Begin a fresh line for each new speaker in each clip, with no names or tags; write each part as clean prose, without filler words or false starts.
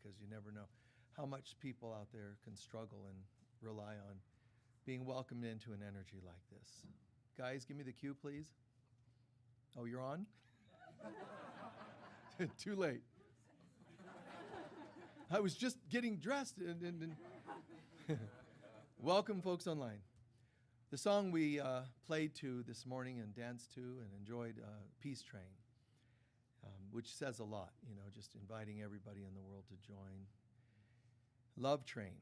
because you never know how much people out there can struggle and rely on being welcomed into an energy like this. Guys, give me the cue, please. Oh, you're on? Too late. I was just getting dressed. Welcome, folks online. The song we played to this morning and danced to and enjoyed, Peace Train, which says a lot, just inviting everybody in the world to join. Love Train.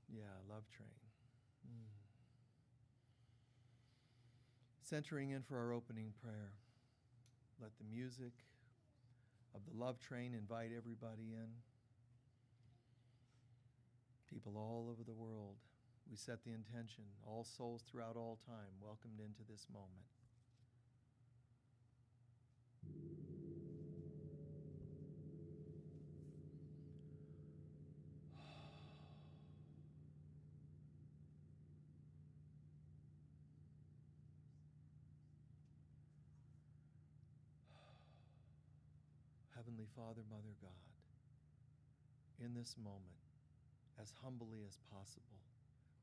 Yeah, Love Train. Centering in for our opening prayer. Let the music of the Love Train invite everybody in. People all over the world. We set the intention, all souls throughout all time, welcomed into this moment. Heavenly Father, Mother God, in this moment, as humbly as possible,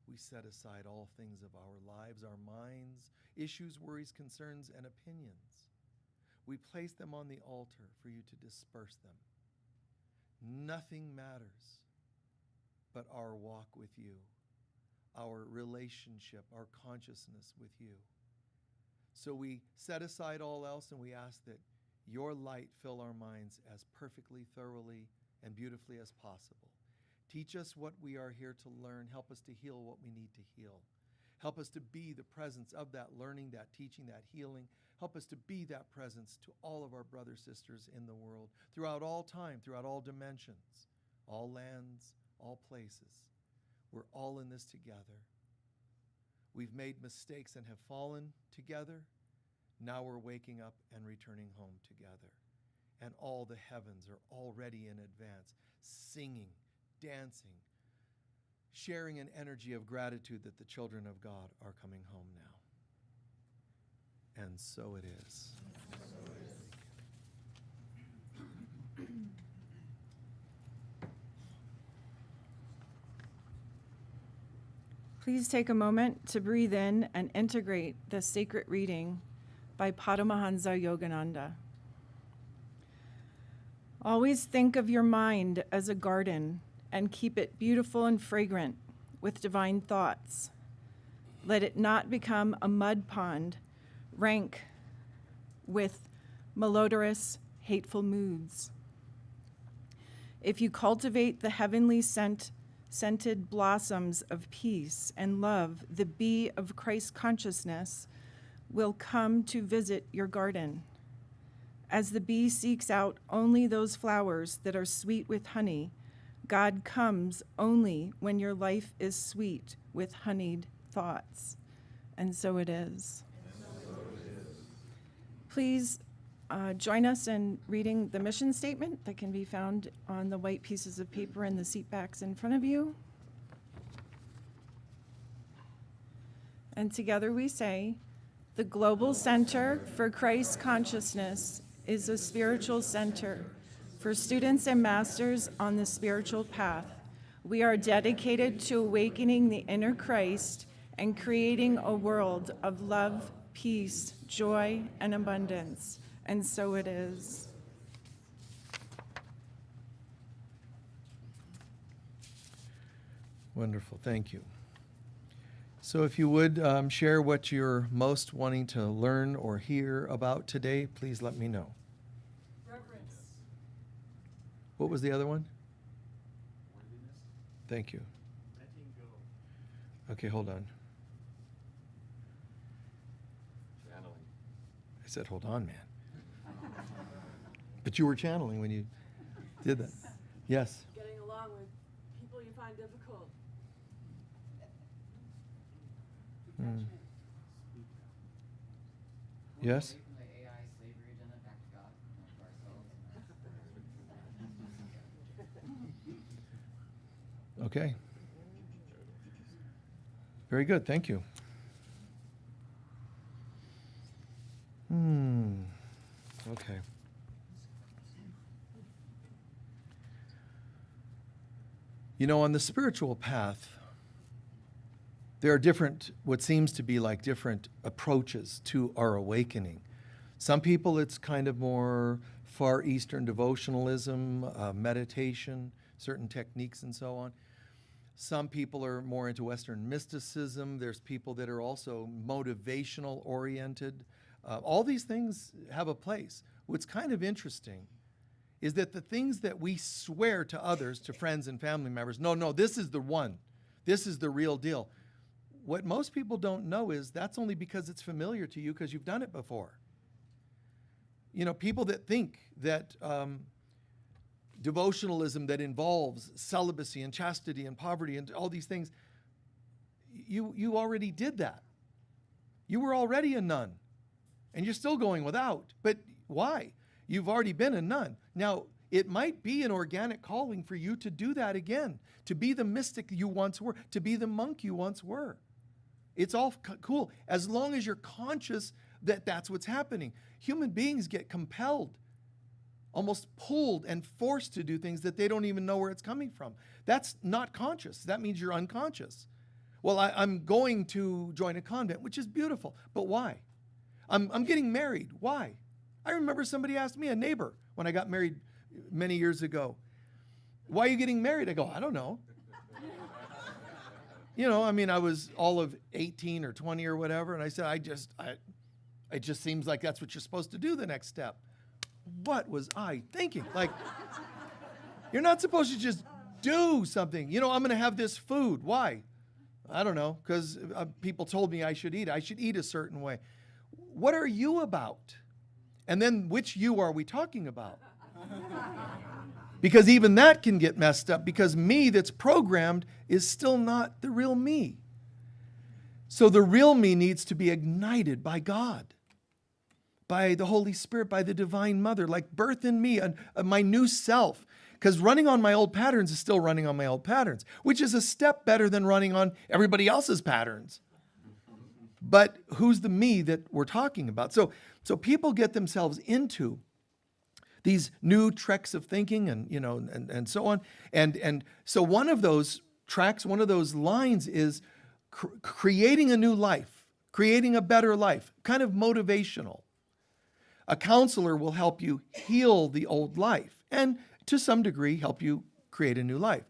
we set aside all things of our lives, our minds, issues, worries, concerns, and opinions. We place them on the altar for you to disperse them. Nothing matters but our walk with you, our relationship, our consciousness with you. So we set aside all else and we ask that your light fill our minds as perfectly, thoroughly, and beautifully as possible. Teach us what we are here to learn. Help us to heal what we need to heal. Help us to be the presence of that learning, that teaching, that healing. Help us to be that presence to all of our brothers, sisters in the world, throughout all time, throughout all dimensions, all lands, all places. We're all in this together. We've made mistakes and have fallen together. Now we're waking up and returning home together. And all the heavens are already in advance, singing, dancing, sharing an energy of gratitude that the children of God are coming home now. And so it is.
Please take a moment to breathe in and integrate the sacred reading by Paramahansa Yogananda. Always think of your mind as a garden and keep it beautiful and fragrant with divine thoughts. Let it not become a mud pond, rank with malodorous, hateful moods. If you cultivate the heavenly scented blossoms of peace and love, the bee of Christ consciousness will come to visit your garden. As the bee seeks out only those flowers that are sweet with honey, God comes only when your life is sweet with honeyed thoughts. And so it is. Please join us in reading the mission statement that can be found on the white pieces of paper in the seat backs in front of you. And together we say, the Global Center for Christ Consciousness is a spiritual center for students and masters on the spiritual path. We are dedicated to awakening the inner Christ and creating a world of love, peace, joy, and abundance. And so it is.
Wonderful. Thank you. So if you would share what you're most wanting to learn or hear about today, please let me know.
Reverence.
What was the other one?
Worthiness.
Thank you.
Letting go.
Okay, hold on.
Channeling.
I said, hold on, man. But you were channeling when you did that. Yes.
Getting along with people you find difficult.
Mm. Yes?
Away from the AI slavery agenda back to God, not to ourselves.
Okay. Very good. Thank you. Okay. You know, on the spiritual path, there are different, what seems to be like different approaches to our awakening. Some people, it's kind of more Far Eastern devotionalism, meditation, certain techniques and so on. Some people are more into Western mysticism. There's people that are also motivational oriented. All these things have a place. What's kind of interesting is that the things that we swear to others, to friends and family members, no, this is the one. This is the real deal. What most people don't know is that's only because it's familiar to you because you've done it before. You know, people that think that devotionalism that involves celibacy and chastity and poverty and all these things, you already did that. You were already a nun, and you're still going without. But why? You've already been a nun. Now, it might be an organic calling for you to do that again, to be the mystic you once were, to be the monk you once were. It's all cool, as long as you're conscious that that's what's happening. Human beings get compelled, almost pulled and forced to do things that they don't even know where it's coming from. That's not conscious. That means you're unconscious. Well, I'm going to join a convent, which is beautiful, but why? I'm getting married. Why? I remember somebody asked me, a neighbor, when I got married many years ago, why are you getting married? I go, I don't know. You know, I mean, I was all of 18 or 20 or whatever, and I said, it just seems like that's what you're supposed to do, the next step. What was I thinking? Like, you're not supposed to just do something. You know, I'm going to have this food. Why? I don't know, because people told me I should eat. I should eat a certain way. What are you about? And then which you are we talking about? Because even that can get messed up, because me that's programmed is still not the real me. So the real me needs to be ignited by God, by the Holy Spirit, by the Divine Mother, like birth in me, my new self. Because running on my old patterns is still running on my old patterns, which is a step better than running on everybody else's patterns. But who's the me that we're talking about? So people get themselves into these new treks of thinking and so on. And so one of those tracks, one of those lines is creating a new life, creating a better life, kind of motivational. A counselor will help you heal the old life and to some degree help you create a new life.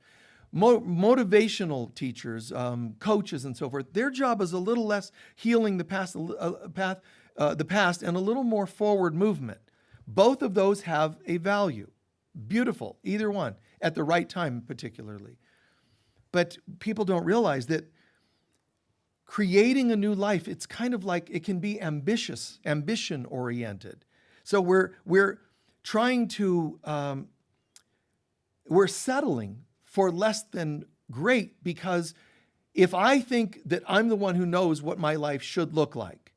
Motivational teachers, coaches and so forth, their job is a little less healing the past and a little more forward movement. Both of those have a value. Beautiful, either one, at the right time particularly. But people don't realize that creating a new life, it's kind of like it can be ambition-oriented. So we're trying to, we're settling for less than great, because if I think that I'm the one who knows what my life should look like,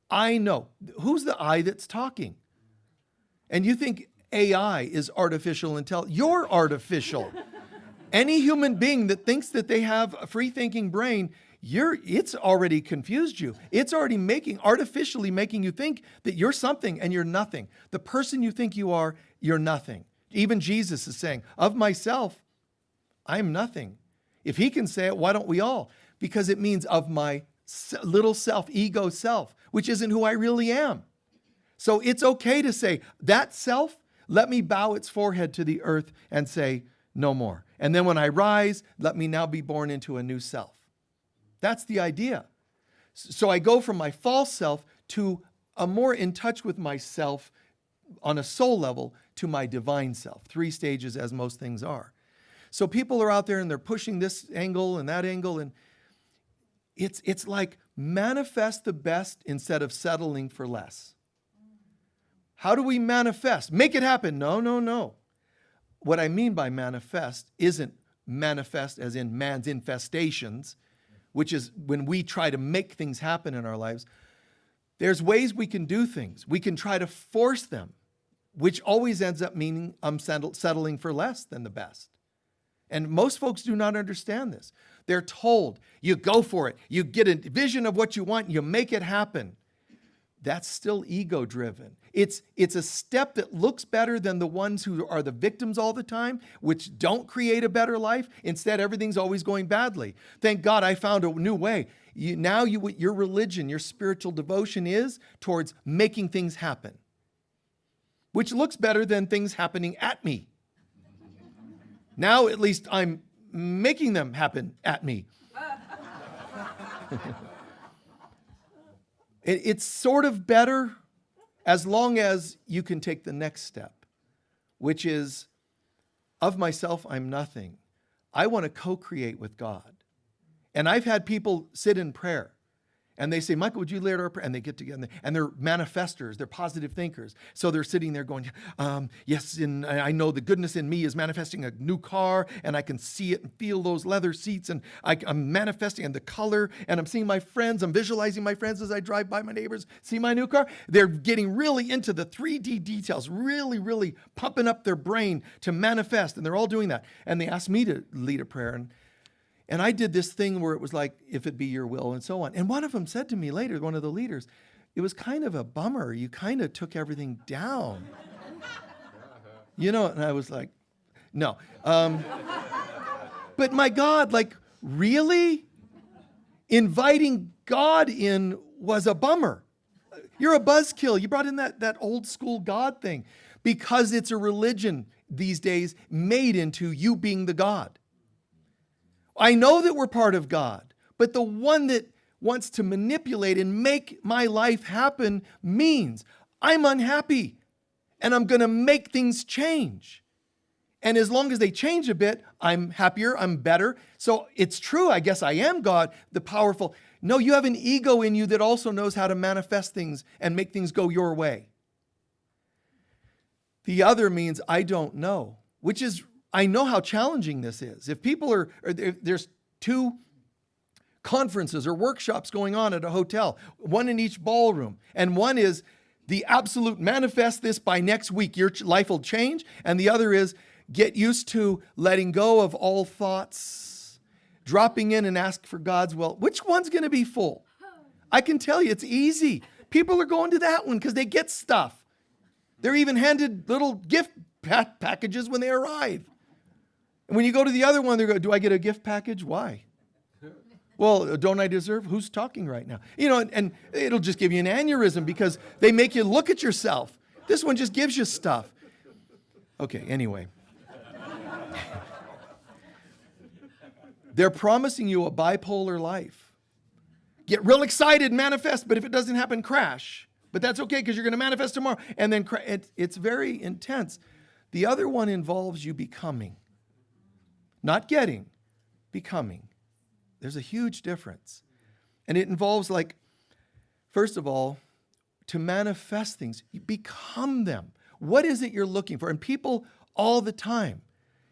I know. Who's the I that's talking? And you think AI is artificial intelligence. You're artificial. Any human being that thinks that they have a free-thinking brain, it's already confused you. It's already artificially making you think that you're something and you're nothing. The person you think you are, you're nothing. Even Jesus is saying, of myself, I'm nothing. If he can say it, why don't we all? Because it means of my little self, ego self, which isn't who I really am. So it's okay to say, that self, let me bow its forehead to the earth and say, no more. And then when I rise, let me now be born into a new self. That's the idea. So I go from my false self to a more in touch with myself on a soul level to my divine self. 3 stages, as most things are. So people are out there and they're pushing this angle and that angle, and it's like manifest the best instead of settling for less. How do we manifest? Make it happen. No. What I mean by manifest isn't manifest as in man's infestations, which is when we try to make things happen in our lives. There's ways we can do things. We can try to force them, which always ends up meaning I'm settling for less than the best. And most folks do not understand this. They're told, you go for it. You get a vision of what you want, and you make it happen. That's still ego-driven. It's a step that looks better than the ones who are the victims all the time, which don't create a better life. Instead, everything's always going badly. Thank God I found a new way. Your religion, your spiritual devotion is towards making things happen, which looks better than things happening at me. Now, at least I'm making them happen at me. It's sort of better as long as you can take the next step, which is, of myself, I'm nothing. I want to co-create with God. And I've had people sit in prayer and they say, Michael, would you lead our prayer? And they get together and they're manifestors, they're positive thinkers. So they're sitting there going, yes, and I know the goodness in me is manifesting a new car and I can see it and feel those leather seats and I'm manifesting and the color and I'm seeing my friends, I'm visualizing my friends as I drive by my neighbors, see my new car. They're getting really into the 3D details, really, really pumping up their brain to manifest, and they're all doing that. And they asked me to lead a prayer, and I did this thing where it was like, if it be your will and so on. And one of them said to me later, one of the leaders, it was kind of a bummer. You kind of took everything down. And I was like, no. But my God, like, really? Inviting God in was a bummer. You're a buzzkill. You brought in that old school God thing because it's a religion these days made into you being the God. I know that we're part of God, but the one that wants to manipulate and make my life happen means I'm unhappy and I'm going to make things change. And as long as they change a bit, I'm happier, I'm better. So it's true, I guess I am God, the powerful. No, you have an ego in you that also knows how to manifest things and make things go your way. The other means I don't know, which is, I know how challenging this is. If people there's 2 conferences or workshops going on at a hotel, one in each ballroom, and one is the absolute manifest this by next week, your life will change, and the other is get used to letting go of all thoughts, dropping in and ask for God's will. Which one's going to be full? I can tell you, it's easy. People are going to that one because they get stuff. They're even handed little gift packages when they arrive. And when you go to the other one, they go, do I get a gift package? Why? Well, don't I deserve? Who's talking right now? And it'll just give you an aneurysm because they make you look at yourself. This one just gives you stuff. Okay, anyway. They're promising you a bipolar life. Get real excited, manifest, but if it doesn't happen, crash. But that's okay because you're going to manifest tomorrow. And then it's very intense. The other one involves you becoming. Not getting, becoming. There's a huge difference. And it involves, like, first of all, to manifest things, you become them. What is it you're looking for? And people all the time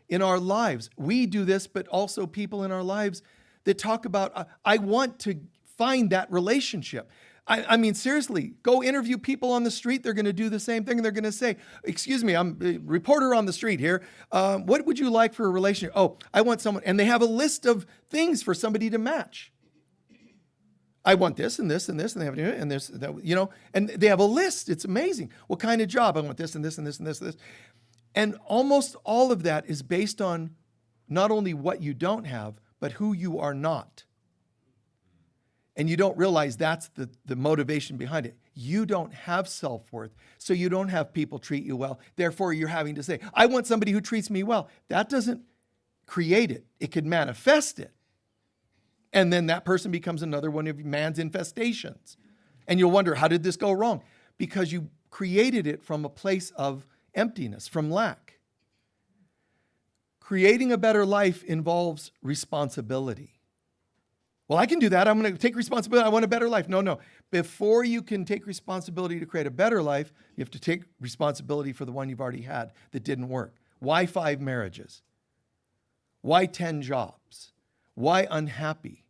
in our lives, we do this, but also people in our lives that talk about, I want to find that relationship. I mean, seriously, go interview people on the street. They're going to do the same thing. And they're going to say, excuse me, I'm a reporter on the street here. What would you like for a relationship? Oh, I want someone. And they have a list of things for somebody to match. I want this and this and this, and they have and this, that, and they have a list. It's amazing. What kind of job? I want this and this and this and this and this. And almost all of that is based on not only what you don't have, but who you are not. And you don't realize that's the motivation behind it. You don't have self-worth, so you don't have people treat you well. Therefore, you're having to say, I want somebody who treats me well. That doesn't create it. It could manifest it. And then that person becomes another one of man's infestations. And you'll wonder, how did this go wrong? Because you created it from a place of emptiness, from lack. Creating a better life involves responsibility. Well, I can do that. I'm going to take responsibility. I want a better life. No. Before you can take responsibility to create a better life, you have to take responsibility for the one you've already had that didn't work. Why 5 marriages? Why 10 jobs? Why unhappy?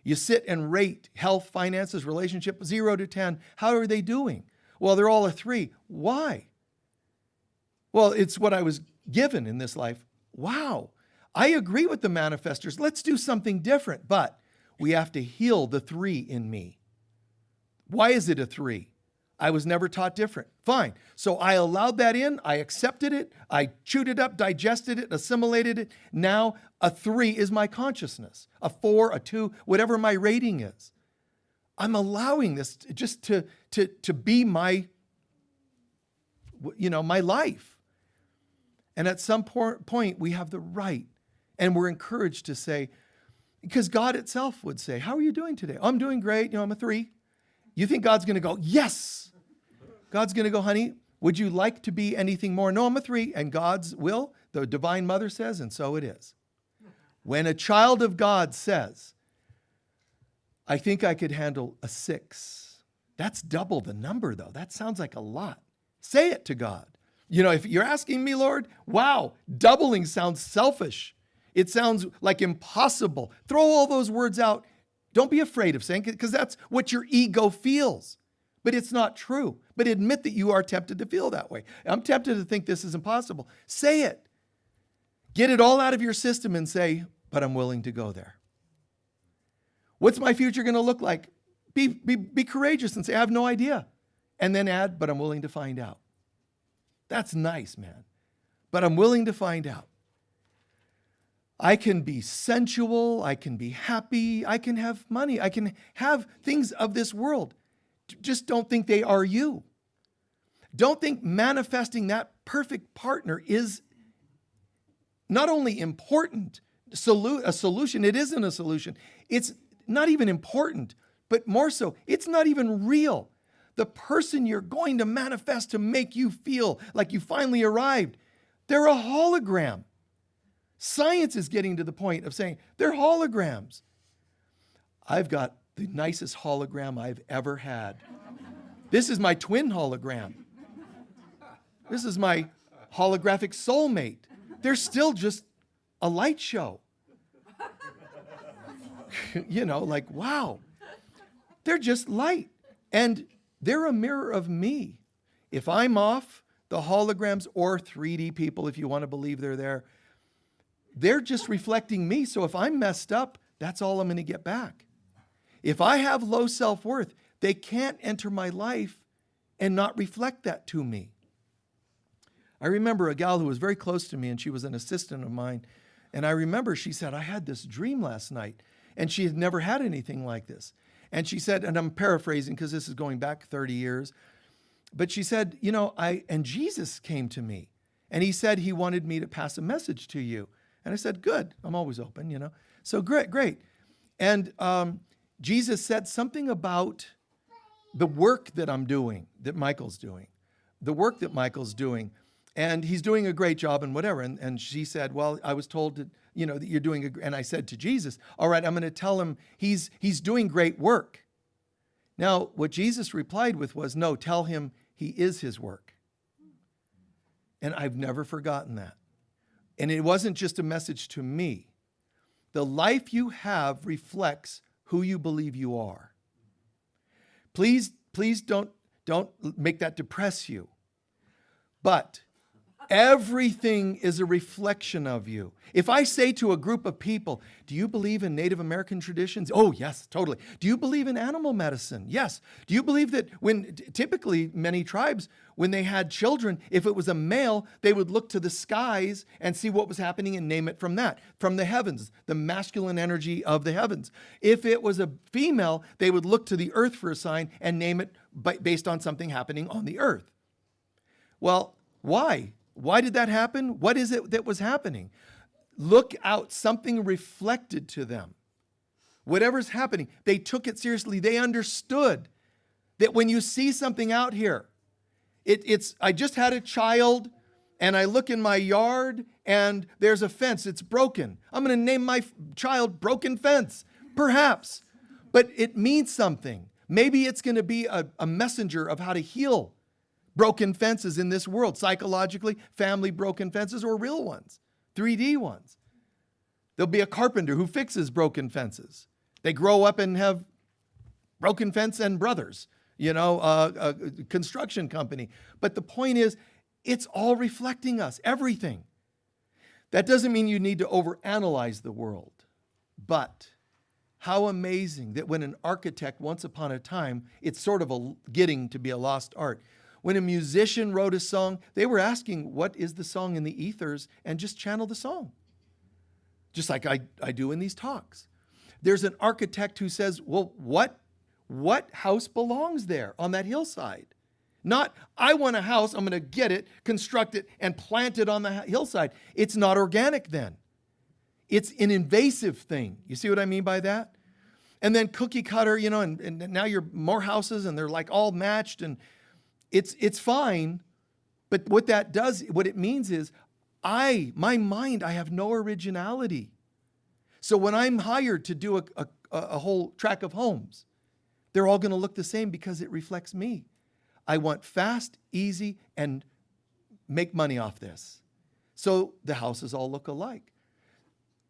You sit and rate health, finances, relationship, 0 to 10. How are they doing? Well, they're all a 3. Why? Well, it's what I was given in this life. Wow. I agree with the manifestors. Let's do something different. But we have to heal the 3 in me. Why is it a 3? I was never taught different. Fine. So I allowed that in. I accepted it. I chewed it up, digested it, assimilated it. Now a 3 is my consciousness. A 4, a 2, whatever my rating is. I'm allowing this just to be my, my life. And at some point we have the right, and we're encouraged to say, because God itself would say, how are you doing today? I'm doing great. I'm a 3. You think God's going to go, yes. God's going to go, honey, would you like to be anything more? No, I'm a 3. And God's will, the Divine Mother says, and so it is. When a child of God says, I think I could handle a 6. That's double the number, though. That sounds like a lot. Say it to God. If you're asking me, Lord, wow, doubling sounds selfish. It sounds like impossible. Throw all those words out. Don't be afraid of saying it, because that's what your ego feels. But it's not true. But admit that you are tempted to feel that way. I'm tempted to think this is impossible. Say it. Get it all out of your system and say, but I'm willing to go there. What's my future going to look like? Be courageous and say, I have no idea. And then add, but I'm willing to find out. That's nice, man. But I'm willing to find out. I can be sensual. I can be happy. I can have money. I can have things of this world. Just don't think they are you. Don't think manifesting that perfect partner is not only important, a solution. It isn't a solution. It's not even important, but more so, it's not even real. The person you're going to manifest to make you feel like you finally arrived, they're a hologram. Science is getting to the point of saying they're holograms. I've got the nicest hologram I've ever had. This is my twin hologram. This is my holographic soulmate. They're still just a light show. Like, wow. They're just light. And they're a mirror of me. If I'm off, the holograms, or 3D people, if you want to believe they're there, they're just reflecting me. So if I'm messed up, that's all I'm going to get back. If I have low self-worth, they can't enter my life and not reflect that to me. I remember a gal who was very close to me, and she was an assistant of mine. And I remember she said, I had this dream last night, and she had never had anything like this. And she said, and I'm paraphrasing because this is going back 30 years, but she said, and Jesus came to me, and he said he wanted me to pass a message to you. And I said, good, I'm always open, So great. And Jesus said something about the work that I'm doing, that Michael's doing, and he's doing a great job and whatever. And she said, well, I was told that, that you're doing, and I said to Jesus, all right, I'm going to tell him he's doing great work. Now, what Jesus replied with was, no, tell him he is his work. And I've never forgotten that. And it wasn't just a message to me. The life you have reflects who you believe you are. Please don't make that depress you. But everything is a reflection of you. If I say to a group of people, do you believe in Native American traditions? Oh, yes, totally. Do you believe in animal medicine? Yes. Do you believe that typically many tribes, when they had children, if it was a male, they would look to the skies and see what was happening and name it from that, from the heavens, the masculine energy of the heavens. If it was a female, they would look to the earth for a sign and name it based on something happening on the earth. Well, why? Why did that happen? What is it that was happening? Look out, something reflected to them. Whatever's happening, they took it seriously. They understood that when you see something out here, I just had a child and I look in my yard and there's a fence, it's broken. I'm going to name my child Broken Fence, perhaps. But it means something. Maybe it's going to be a messenger of how to heal broken fences in this world, psychologically, family broken fences or real ones, 3D ones. There'll be a carpenter who fixes broken fences. They grow up and have broken fence and brothers, a construction company. But the point is, it's all reflecting us, everything. That doesn't mean you need to overanalyze the world. But How amazing that when an architect, once upon a time, it's sort of getting to be a lost art. When a musician wrote a song, they were asking, what is the song in the ethers? And just channel the song. Just like I do in these talks. There's an architect who says, well, what house belongs there on that hillside? Not, I want a house, I'm going to get it, construct it, and plant it on the hillside. It's not organic then. It's an invasive thing. You see what I mean by that? And then cookie cutter, and now you're more houses and they're like all matched, and it's fine. But what it means is my mind, I have no originality. So when I'm hired to do a whole track of homes, they're all going to look the same because it reflects me. I want fast, easy, and make money off this. So the houses all look alike.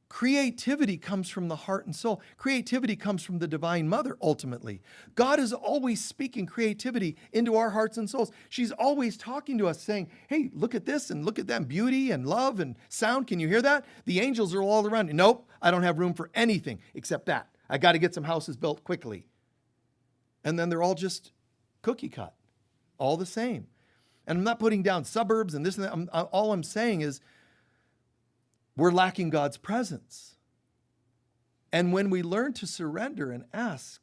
Creativity comes from the heart and soul. Creativity comes from the Divine Mother, ultimately. God is always speaking creativity into our hearts and souls. She's always talking to us saying, hey, look at this and look at that, beauty and love and sound. Can you hear that? The angels are all around you. Nope, I don't have room for anything except that. I got to get some houses built quickly. And then they're all just cookie cut, all the same. And I'm not putting down suburbs and this and that. All I'm saying is, we're lacking God's presence. And when we learn to surrender and ask,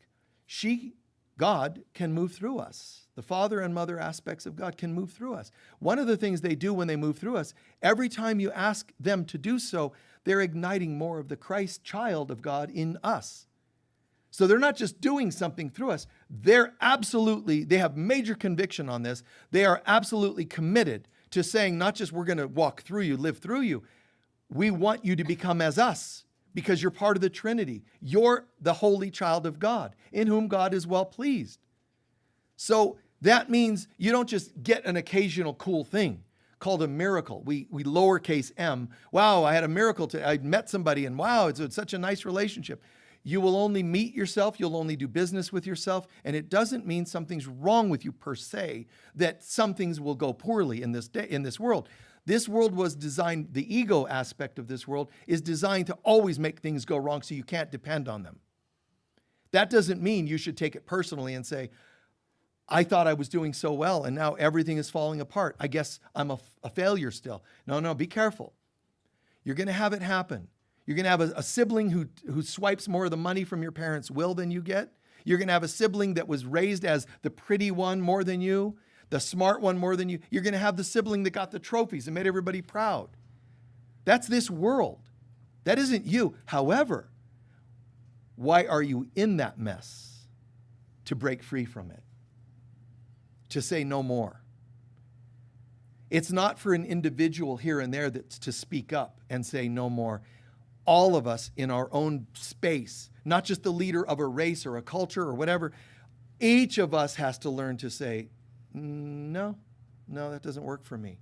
God can move through us. The Father and Mother aspects of God can move through us. One of the things they do when they move through us, every time you ask them to do so, they're igniting more of the Christ child of God in us. So they're not just doing something through us. They have major conviction on this. They are absolutely committed to saying, not just we're going to walk through you, live through you. We want you to become as us because you're part of the Trinity. You're the holy child of God in whom God is well pleased. So that means you don't just get an occasional cool thing called a miracle. We lowercase m. Wow, I had a miracle. I met somebody and wow, it's such a nice relationship. You will only meet yourself. You'll only do business with yourself. And it doesn't mean something's wrong with you per se, that some things will go poorly in this world. This world was designed, the ego aspect of this world is designed to always make things go wrong so you can't depend on them. That doesn't mean you should take it personally and say, I thought I was doing so well and now everything is falling apart. I guess I'm a failure still. No, be careful. You're going to have it happen. You're going to have a sibling who swipes more of the money from your parents' will than you get. You're going to have a sibling that was raised as the pretty one more than you. The smart one more than you. You're going to have the sibling that got the trophies and made everybody proud. That's this world. That isn't you. However, why are you in that mess? To break free from it. To say no more. It's not for an individual here and there that's to speak up and say no more. All of us in our own space, not just the leader of a race or a culture or whatever, each of us has to learn to say, no, that doesn't work for me.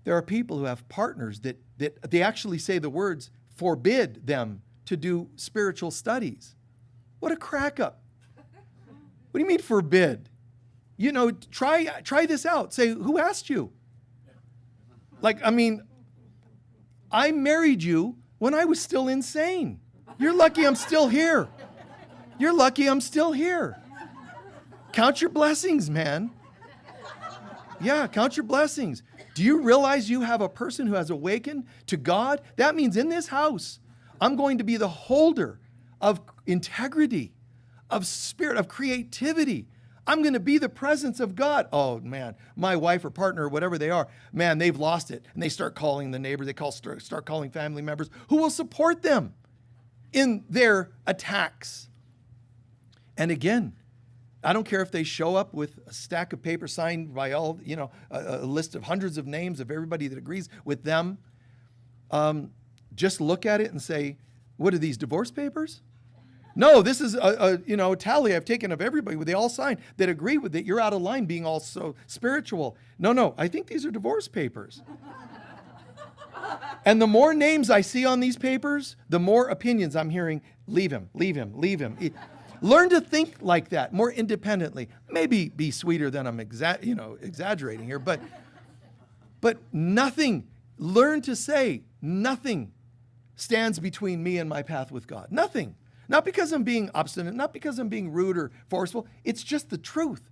There are people who have partners that they actually say the words, forbid them to do spiritual studies. What a crack up. What do you mean forbid? Try this out. Say, who asked you? I married you when I was still insane. You're lucky I'm still here. You're lucky I'm still here. Count your blessings, man. Yeah, count your blessings. Do you realize you have a person who has awakened to God? That means in this house, I'm going to be the holder of integrity, of spirit, of creativity. I'm going to be the presence of God. Oh, man, my wife or partner or whatever they are, man, they've lost it. And they start calling the neighbors. They start calling family members who will support them in their attacks. And again, I don't care if they show up with a stack of paper signed by all, a list of hundreds of names of everybody that agrees with them. Just look at it and say, what are these, divorce papers? No, this is a tally I've taken of everybody. They all signed that agree with it. You're out of line being all so spiritual. No, I think these are divorce papers. And the more names I see on these papers, the more opinions I'm hearing, leave him. Learn to think like that, more independently. Maybe be sweeter than I'm exaggerating here, but nothing. Learn to say nothing stands between me and my path with God? Nothing. Not because I'm being obstinate, not because I'm being rude or forceful. It's just the truth.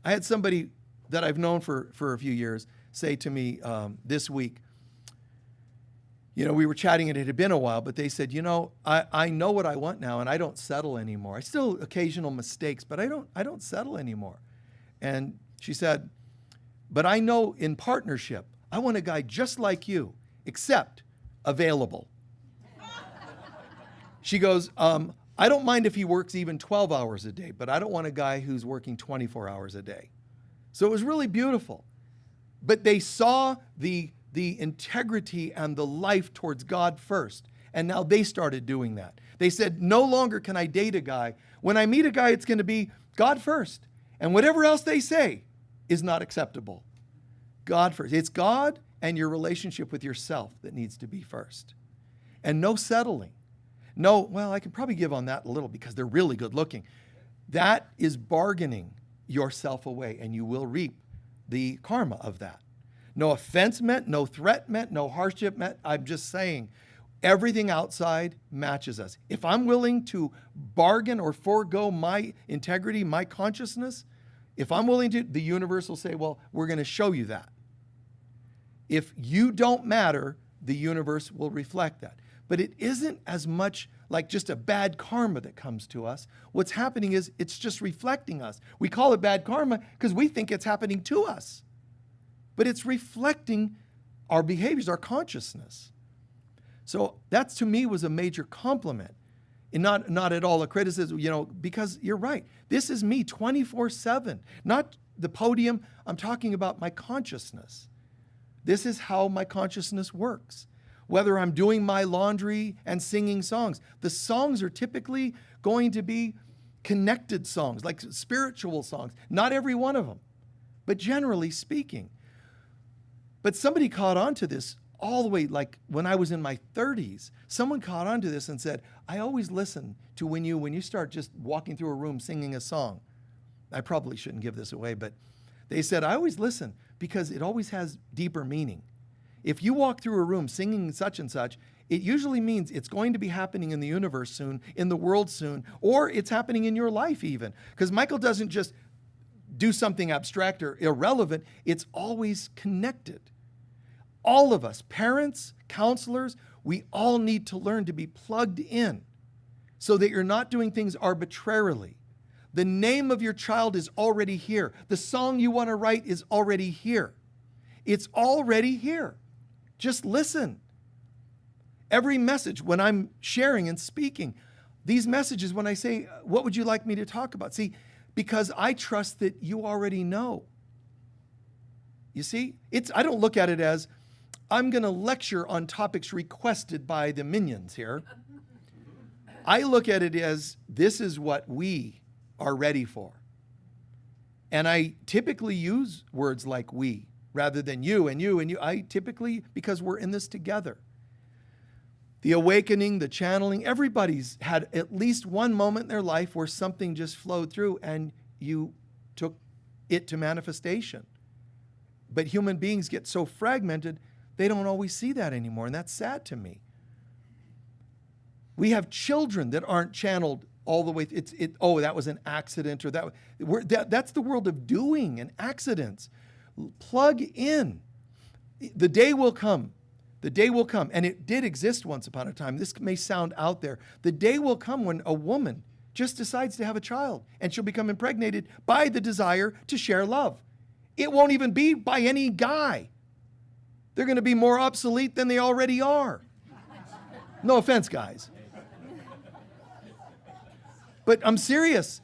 I had somebody that I've known for a few years say to me this week, we were chatting and it had been a while, but they said, I know what I want now and I don't settle anymore. I still occasional mistakes, but I don't settle anymore. And she said, but I know in partnership, I want a guy just like you, except available. She goes, I don't mind if he works even 12 hours a day, but I don't want a guy who's working 24 hours a day. So it was really beautiful. But they saw the integrity and the life towards God first. And now they started doing that. They said, no longer can I date a guy. When I meet a guy, it's going to be God first. And whatever else they say is not acceptable. God first. It's God and your relationship with yourself that needs to be first. And no settling. No, well, I can probably give on that a little because they're really good looking. That is bargaining yourself away, and you will reap the karma of that. No offense meant, no threat meant, no hardship meant. I'm just saying everything outside matches us. If I'm willing to bargain or forego my integrity, my consciousness, if I'm willing to, the universe will say, well, we're going to show you that. If you don't matter, the universe will reflect that. But it isn't as much like just a bad karma that comes to us. What's happening is it's just reflecting us. We call it bad karma because we think it's happening to us. But it's reflecting our behaviors, our consciousness. So that to me was a major compliment. And not at all a criticism, because you're right. This is me 24/7. Not the podium. I'm talking about my consciousness. This is how my consciousness works. Whether I'm doing my laundry and singing songs, the songs are typically going to be connected songs, like spiritual songs. Not every one of them, but generally speaking. But somebody caught on to this all the way, like when I was in my 30s, someone caught on to this and said, I always listen to when you start just walking through a room singing a song. I probably shouldn't give this away, but they said, I always listen because it always has deeper meaning. If you walk through a room singing such and such, it usually means it's going to be happening in the universe soon, in the world soon, or it's happening in your life even. Because Michael doesn't just do something abstract or irrelevant. It's always connected. All of us, parents, counselors, we all need to learn to be plugged in so that you're not doing things arbitrarily. The name of your child is already here. The song you want to write is already here. It's already here. Just listen. Every message, when I'm sharing and speaking, these messages, when I say, what would you like me to talk about? See, because I trust that you already know. You see, I don't look at it as, I'm going to lecture on topics requested by the minions here. I look at it as, this is what we are ready for. And I typically use words like we, rather than you and you and you. I typically, because we're in this together. The awakening, the channeling, everybody's had at least one moment in their life where something just flowed through and you took it to manifestation. But human beings get so fragmented, they don't always see that anymore, and that's sad to me. We have children that aren't channeled all the way. That was an accident, or that's the world of doing and accidents. Plug in. The day will come. The day will come, and it did exist once upon a time. This may sound out there. The day will come when a woman just decides to have a child, and she'll become impregnated by the desire to share love. It won't even be by any guy. They're going to be more obsolete than they already are. No offense, guys. But I'm serious.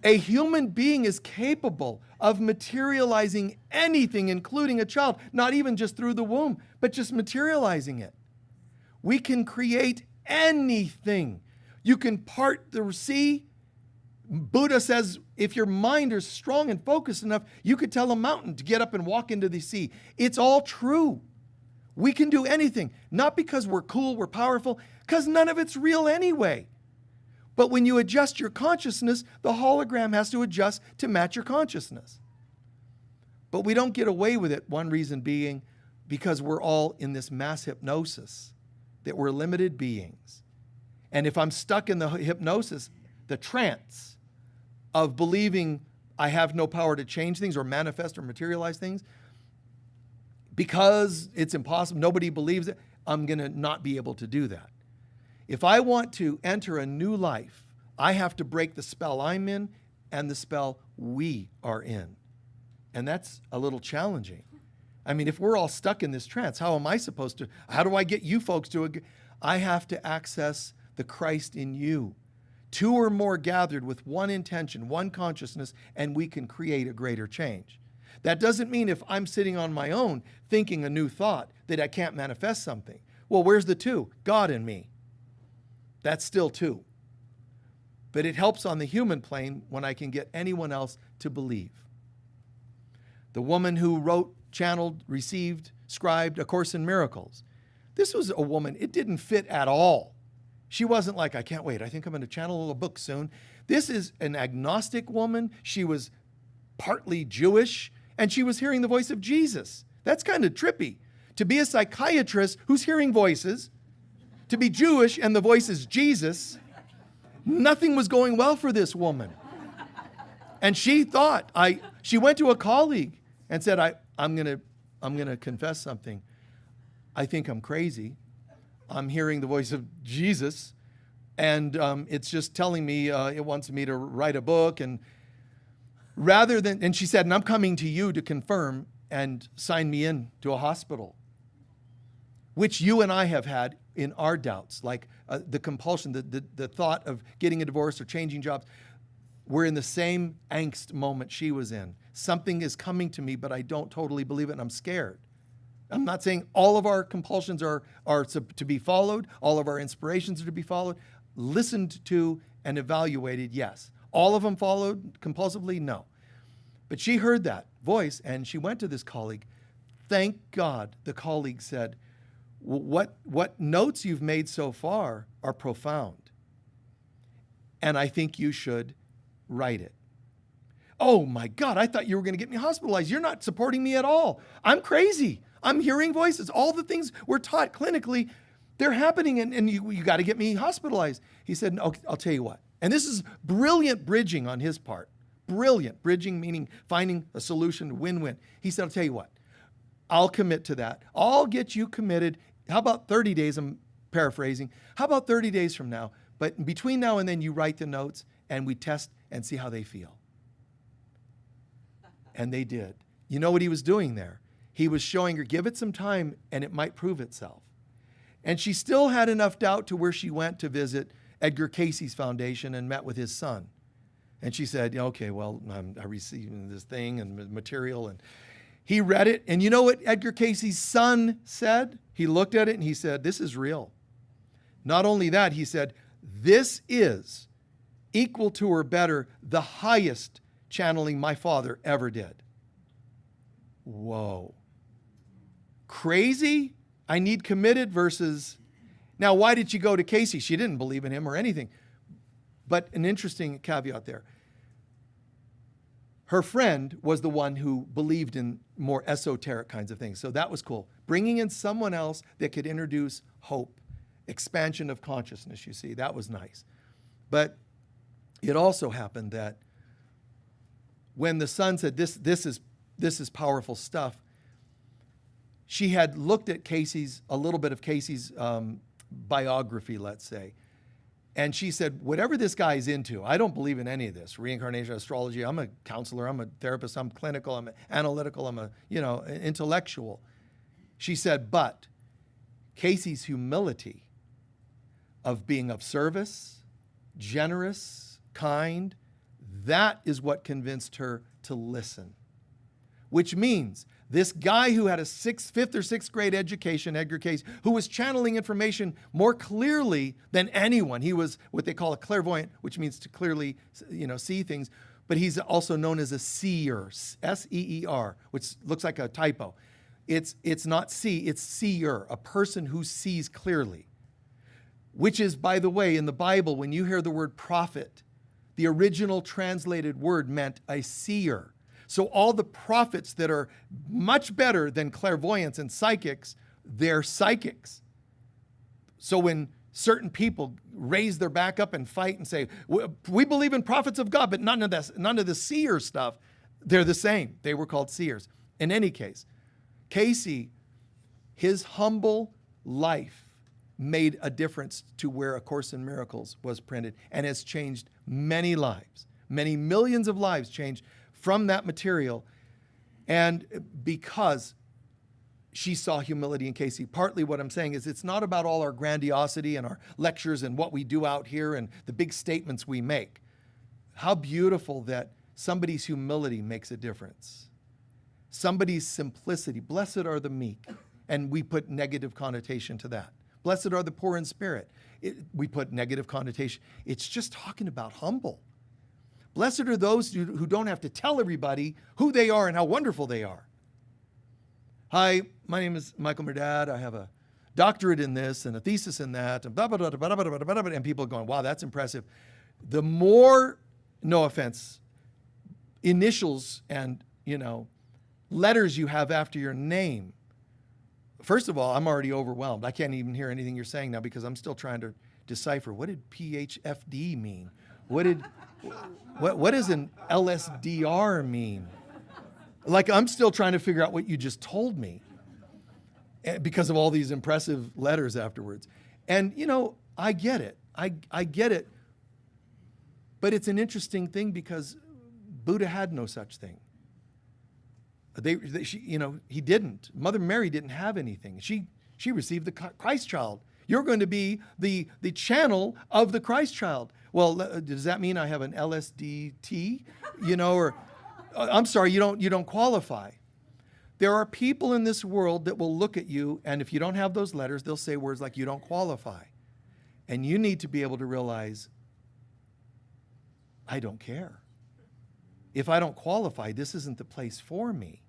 A human being is capable of materializing anything, including a child, not even just through the womb, but just materializing it. We can create anything. You can part the sea. Buddha says if your mind is strong and focused enough, you could tell a mountain to get up and walk into the sea. It's all true. We can do anything, not because we're cool, we're powerful, because none of it's real anyway. But when you adjust your consciousness, the hologram has to adjust to match your consciousness. But we don't get away with it, one reason being because we're all in this mass hypnosis. that we're limited beings. And if I'm stuck in the hypnosis, the trance of believing I have no power to change things or manifest or materialize things, because it's impossible, nobody believes it, I'm going to not be able to do that. If I want to enter a new life, I have to break the spell I'm in and the spell we are in. And that's a little challenging. I mean, if we're all stuck in this trance, how am I supposed to, how do I get you folks to, I have to access the Christ in you. Two or more gathered with one intention, one consciousness, and we can create a greater change. That doesn't mean if I'm sitting on my own thinking a new thought that I can't manifest something. Well, where's the two? God and me. That's still two. But it helps on the human plane when I can get anyone else to believe. The woman who wrote, channeled, received, scribed A Course in Miracles. This was a woman, it didn't fit at all. She wasn't like, I can't wait, I think I'm going to channel a book soon. This is an agnostic woman. She was partly Jewish, and she was hearing the voice of Jesus. That's kind of trippy. To be a psychiatrist who's hearing voices, to be Jewish and the voice is Jesus, nothing was going well for this woman. And she thought, she went to a colleague and said, I'm gonna confess something. I think I'm crazy. I'm hearing the voice of Jesus, and it's just telling me it wants me to write a book. And and she said, and I'm coming to you to confirm and sign me in to a hospital, which you and I have had in our doubts, like the compulsion, the thought of getting a divorce or changing jobs. We're in the same angst moment she was in. Something is coming to me, but I don't totally believe it, and I'm scared. I'm not saying all of our compulsions are to be followed, all of our inspirations are to be followed, listened to and evaluated, yes. All of them followed compulsively, no. But she heard that voice, and she went to this colleague. Thank God, the colleague said, what notes you've made so far are profound, and I think you should write it. Oh my God, I thought you were going to get me hospitalized. You're not supporting me at all. I'm crazy. I'm hearing voices. All the things we're taught clinically, they're happening, and you got to get me hospitalized. He said, no, I'll tell you what. And this is brilliant bridging on his part. Brilliant bridging, meaning finding a solution, win-win. He said, I'll tell you what. I'll commit to that. I'll get you committed. How about 30 days? I'm paraphrasing. How about 30 days from now? But between now and then, you write the notes, and we test and see how they feel. And they did. You know what he was doing there? He was showing her, give it some time, and it might prove itself. And she still had enough doubt to where she went to visit Edgar Casey's foundation and met with his son. And she said, okay, well, I'm receiving this thing and material. And he read it. And you know what Edgar Casey's son said? He looked at it and he said, this is real. Not only that, he said, this is equal to or better the highest channeling my father ever did. Whoa. Crazy? I need committed versus... Now, why did she go to Casey? She didn't believe in him or anything. But an interesting caveat there. Her friend was the one who believed in more esoteric kinds of things. So that was cool. Bringing in someone else that could introduce hope, expansion of consciousness, you see, that was nice. But it also happened that when the son said, this is powerful stuff, she had looked at a little bit of Casey's biography, let's say. And she said, whatever this guy's into, I don't believe in any of this. Reincarnation, astrology, I'm a counselor, I'm a therapist, I'm clinical, I'm analytical, I'm intellectual. She said, but Casey's humility of being of service, generous, kind, that is what convinced her to listen. Which means this guy who had a fifth or sixth grade education, Edgar Cayce, who was channeling information more clearly than anyone. He was what they call a clairvoyant, which means to clearly, see things. But he's also known as a seer, S-E-E-R, which looks like a typo. It's not see, it's seer, a person who sees clearly. Which is, by the way, in the Bible, when you hear the word prophet, the original translated word meant a seer. So all the prophets that are much better than clairvoyants and psychics, they're psychics. So when certain people raise their back up and fight and say, we believe in prophets of God, but none of the seer stuff, they're the same. They were called seers. In any case, Casey, his humble life made a difference to where A Course in Miracles was printed and has changed many lives. Many millions of lives changed from that material. And because she saw humility in Casey. Partly what I'm saying is it's not about all our grandiosity and our lectures and what we do out here and the big statements we make. How beautiful that somebody's humility makes a difference. Somebody's simplicity. Blessed are the meek. And we put negative connotation to that. Blessed are the poor in spirit. We put negative connotation. It's just talking about humble. Blessed are those who don't have to tell everybody who they are and how wonderful they are. Hi, my name is Michael Mirdad. I have a doctorate in this and a thesis in that, and blah, blah, blah, blah, blah, blah, blah, blah, and people are going, wow, that's impressive. The more, no offense, initials and, letters you have after your name, first of all, I'm already overwhelmed. I can't even hear anything you're saying now because I'm still trying to decipher. What did PHFD mean? What does an LSDR mean? Like, I'm still trying to figure out what you just told me because of all these impressive letters afterwards. And, I get it. I get it. But it's an interesting thing because Buddha had no such thing. He didn't. Mother Mary didn't have anything. She received the Christ child. You're going to be the channel of the Christ child. Well, does that mean I have an LSDT? Or I'm sorry, you don't qualify. There are people in this world that will look at you, and if you don't have those letters, they'll say words like, you don't qualify. And you need to be able to realize, I don't care. If I don't qualify, this isn't the place for me.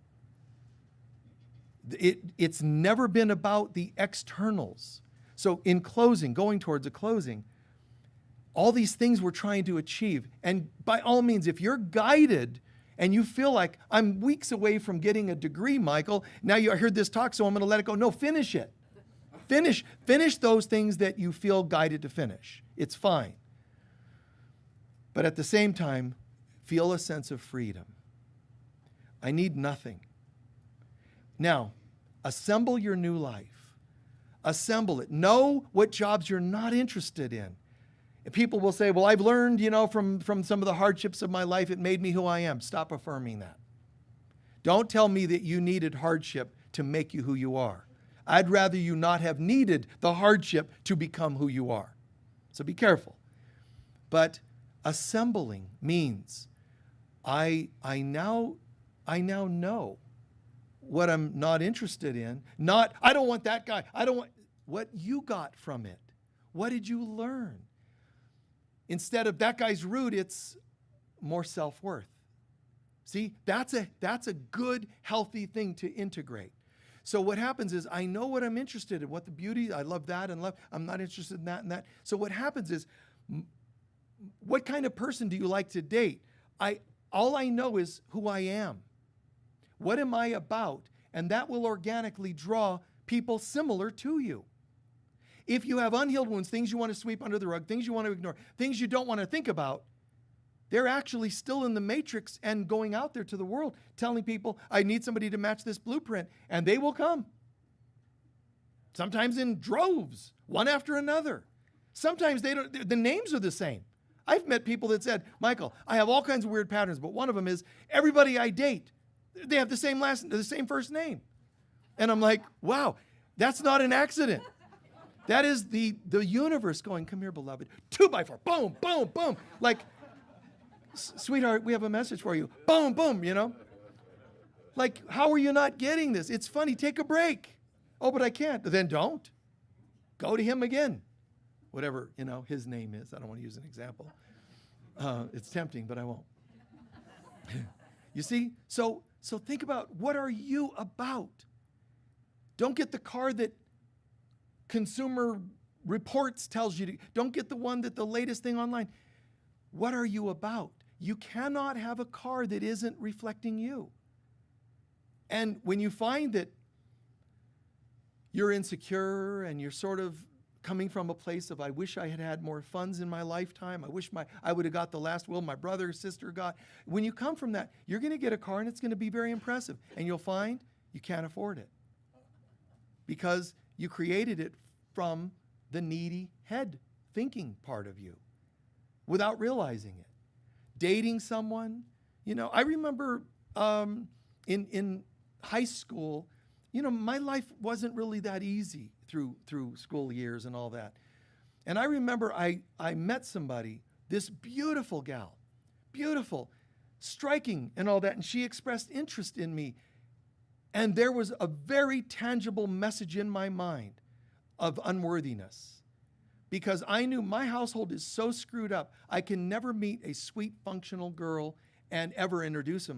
It's never been about the externals. So in closing, going towards a closing, all these things we're trying to achieve, and by all means, if you're guided and you feel like, I'm weeks away from getting a degree, Michael, now I heard this talk, so I'm going to let it go. No, finish it. Finish those things that you feel guided to finish. It's fine. But at the same time, feel a sense of freedom. I need nothing. Now, assemble your new life. Assemble it. Know what jobs you're not interested in. People will say, well, I've learned, from some of the hardships of my life, it made me who I am. Stop affirming that. Don't tell me that you needed hardship to make you who you are. I'd rather you not have needed the hardship to become who you are. So be careful. But assembling means I now know what I'm not interested in. I don't want that guy. I don't want what you got from it. What did you learn? Instead of that guy's rude, it's more self-worth. See, that's a good, healthy thing to integrate. So what happens is I know what I'm interested in, what the beauty, I love that and love, I'm not interested in that and that. So what happens is, what kind of person do you like to date? All I know is who I am. What am I about? And that will organically draw people similar to you. If you have unhealed wounds, things you want to sweep under the rug, things you want to ignore, things you don't want to think about, they're actually still in the matrix and going out there to the world telling people, I need somebody to match this blueprint, and they will come. Sometimes in droves, one after another. Sometimes the names are the same. I've met people that said, Michael, I have all kinds of weird patterns, but one of them is everybody I date, they have the same first name. And I'm like, wow, that's not an accident. That is the universe going, come here, beloved. 2x4, boom, boom, boom. Like, sweetheart, we have a message for you. Boom, boom, Like, how are you not getting this? It's funny, take a break. Oh, but I can't. Then don't. Go to him again. Whatever, his name is. I don't want to use an example. It's tempting, but I won't. You see? So think about, what are you about? Don't get the car that Consumer Reports tells you to. Don't get the one that the latest thing online. What are you about? You cannot have a car that isn't reflecting you. And when you find that you're insecure and you're sort of coming from a place of, I wish I had had more funds in my lifetime. I wish I would have got the last will my brother or sister got. When you come from that, you're going to get a car and it's going to be very impressive. And you'll find you can't afford it because you created it from the needy head thinking part of you without realizing it. Dating someone, I remember in high school, my life wasn't really that easy through school years and all that. And I remember I met somebody, this beautiful gal, beautiful, striking and all that, and she expressed interest in me. And there was a very tangible message in my mind of unworthiness because I knew my household is so screwed up, I can never meet a sweet, functional girl and ever introduce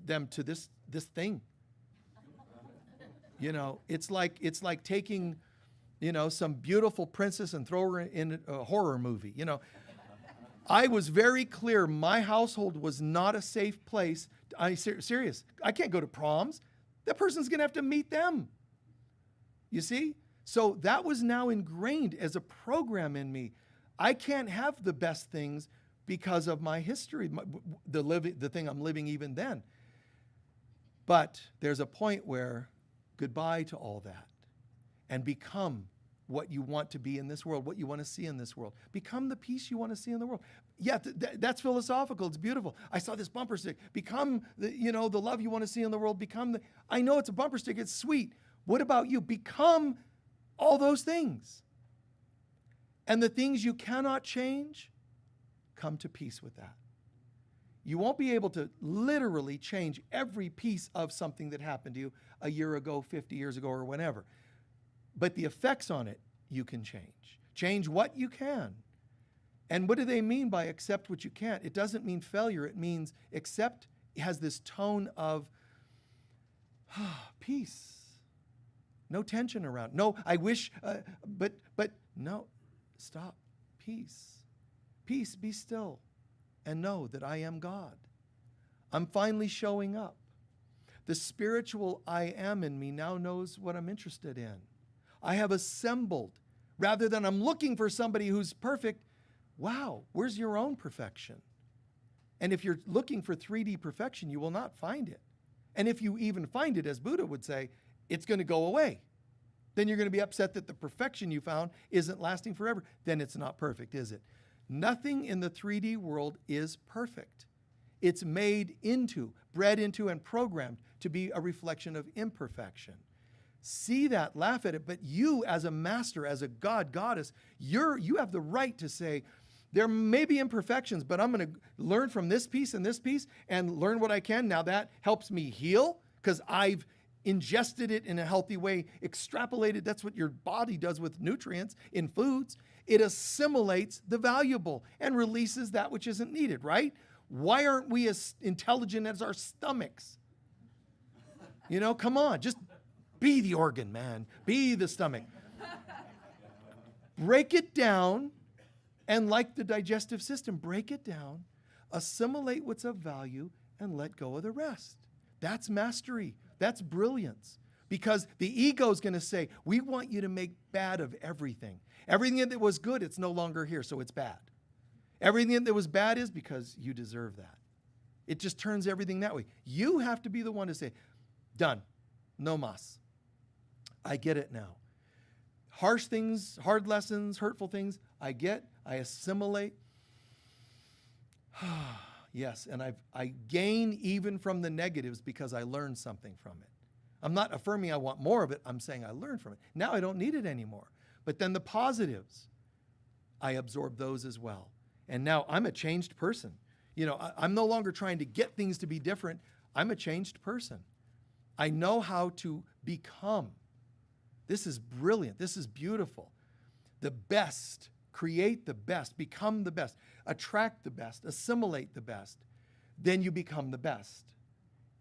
them to this thing. It's like taking, some beautiful princess and throw her in a horror movie. I was very clear my household was not a safe place. Serious. I can't go to proms. That person's going to have to meet them. You see? So that was now ingrained as a program in me. I can't have the best things because of my history, the thing I'm living even then. But there's a point where goodbye to all that and become what you want to be in this world, what you want to see in this world. Become the peace you want to see in the world. Yeah, that's philosophical. It's beautiful. I saw this bumper stick. Become the love you want to see in the world. I know it's a bumper stick. It's sweet. What about you? Become all those things. And the things you cannot change, come to peace with that. You won't be able to literally change every piece of something that happened to you a year ago, 50 years ago, or whenever. But the effects on it, you can change. Change what you can. And what do they mean by accept what you can't? It doesn't mean failure. It means accept has this tone of peace. No tension around. No, I wish, but no, stop. Peace. Peace, be still. And know that I am God. I'm finally showing up. The spiritual I am in me now knows what I'm interested in. I have assembled, rather than I'm looking for somebody who's perfect, wow, where's your own perfection? And if you're looking for 3D perfection, you will not find it. And if you even find it, as Buddha would say, it's going to go away. Then you're going to be upset that the perfection you found isn't lasting forever. Then it's not perfect, is it? Nothing in the 3D world is perfect. It's made into, bred into, and programmed to be a reflection of imperfection. See that, laugh at it, but you as a master, as a god, goddess, you have the right to say, there may be imperfections, but I'm going to learn from this piece and learn what I can. Now that helps me heal because I've ingested it in a healthy way, extrapolated. That's what your body does with nutrients in foods. It assimilates the valuable and releases that which isn't needed, right? Why aren't we as intelligent as our stomachs? Come on, just be the organ, man. Be the stomach. Break it down, and like the digestive system, break it down, assimilate what's of value, and let go of the rest. That's mastery. That's brilliance. Because the ego is going to say, we want you to make bad of everything. Everything that was good, it's no longer here, so it's bad. Everything that was bad is because you deserve that. It just turns everything that way. You have to be the one to say, done, no mas. I get it now. Harsh things, hard lessons, hurtful things, I get, I assimilate. Yes, and I gain even from the negatives because I learned something from it. I'm not affirming I want more of it. I'm saying I learned from it. Now I don't need it anymore. But then the positives, I absorb those as well. And now I'm a changed person. I'm no longer trying to get things to be different. I'm a changed person. I know how to become. This is brilliant. This is beautiful. The best. Create the best. Become the best. Attract the best. Assimilate the best. Then you become the best.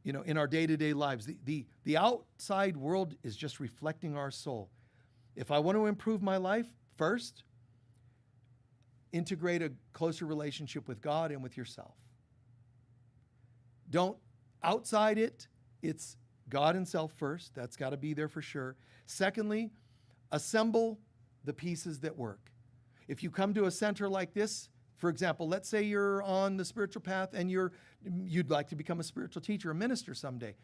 In our day-to-day lives, the outside world is just reflecting our soul. If I want to improve my life, first, integrate a closer relationship with God and with yourself. Don't outside it. It's God and self first. That's got to be there for sure. Secondly, assemble the pieces that work. If you come to a center like this, for example, let's say you're on the spiritual path and you'd like to become a spiritual teacher, a minister someday.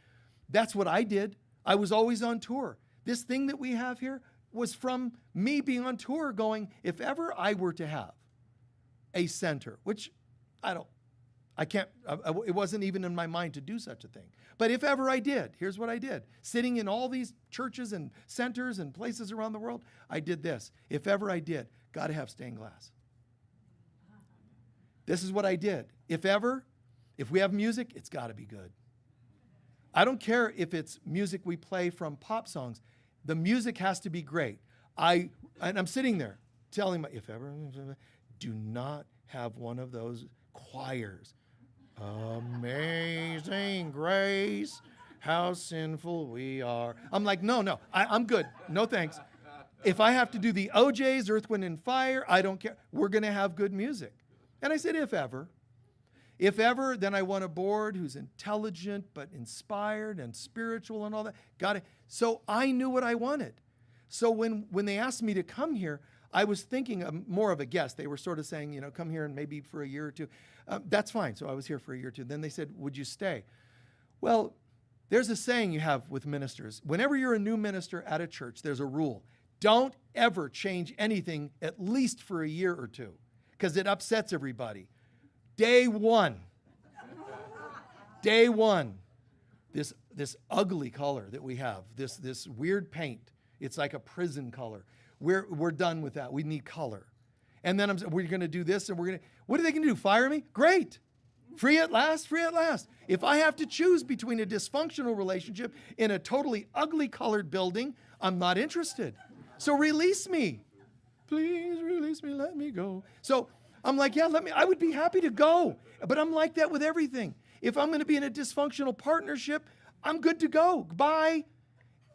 That's what I did. I was always on tour. This thing that we have here was from me being on tour going, if ever I were to have a center, which it wasn't even in my mind to do such a thing. But if ever I did, here's what I did. Sitting in all these churches and centers and places around the world, I did this. If ever I did, got to have stained glass. This is what I did. If we have music, it's got to be good. I don't care if it's music we play from pop songs. The music has to be great. And I'm sitting there telling my, if ever, do not have one of those choirs. Amazing grace, how sinful we are. I'm like, no, I'm good. No thanks. If I have to do the OJs, Earth, Wind, and Fire, I don't care. We're going to have good music. And I said, if ever. If ever, then I want a board who's intelligent but inspired and spiritual and all that. Got it. So I knew what I wanted. So when they asked me to come here, I was thinking more of a guest. They were sort of saying, come here and maybe for a year or two. That's fine. So I was here for a year or two. Then they said, would you stay? Well, there's a saying you have with ministers. Whenever you're a new minister at a church, there's a rule. Don't ever change anything at least for a year or two because it upsets everybody. Day one, this ugly color that we have, this weird paint, it's like a prison color. We're done with that. We need color. And then we're going to do this, and what are they going to do? Fire me? Great. Free at last, free at last. If I have to choose between a dysfunctional relationship in a totally ugly colored building, I'm not interested. So release me. Please release me, let me go. So I'm like, yeah, I would be happy to go. But I'm like that with everything. If I'm going to be in a dysfunctional partnership, I'm good to go. Bye.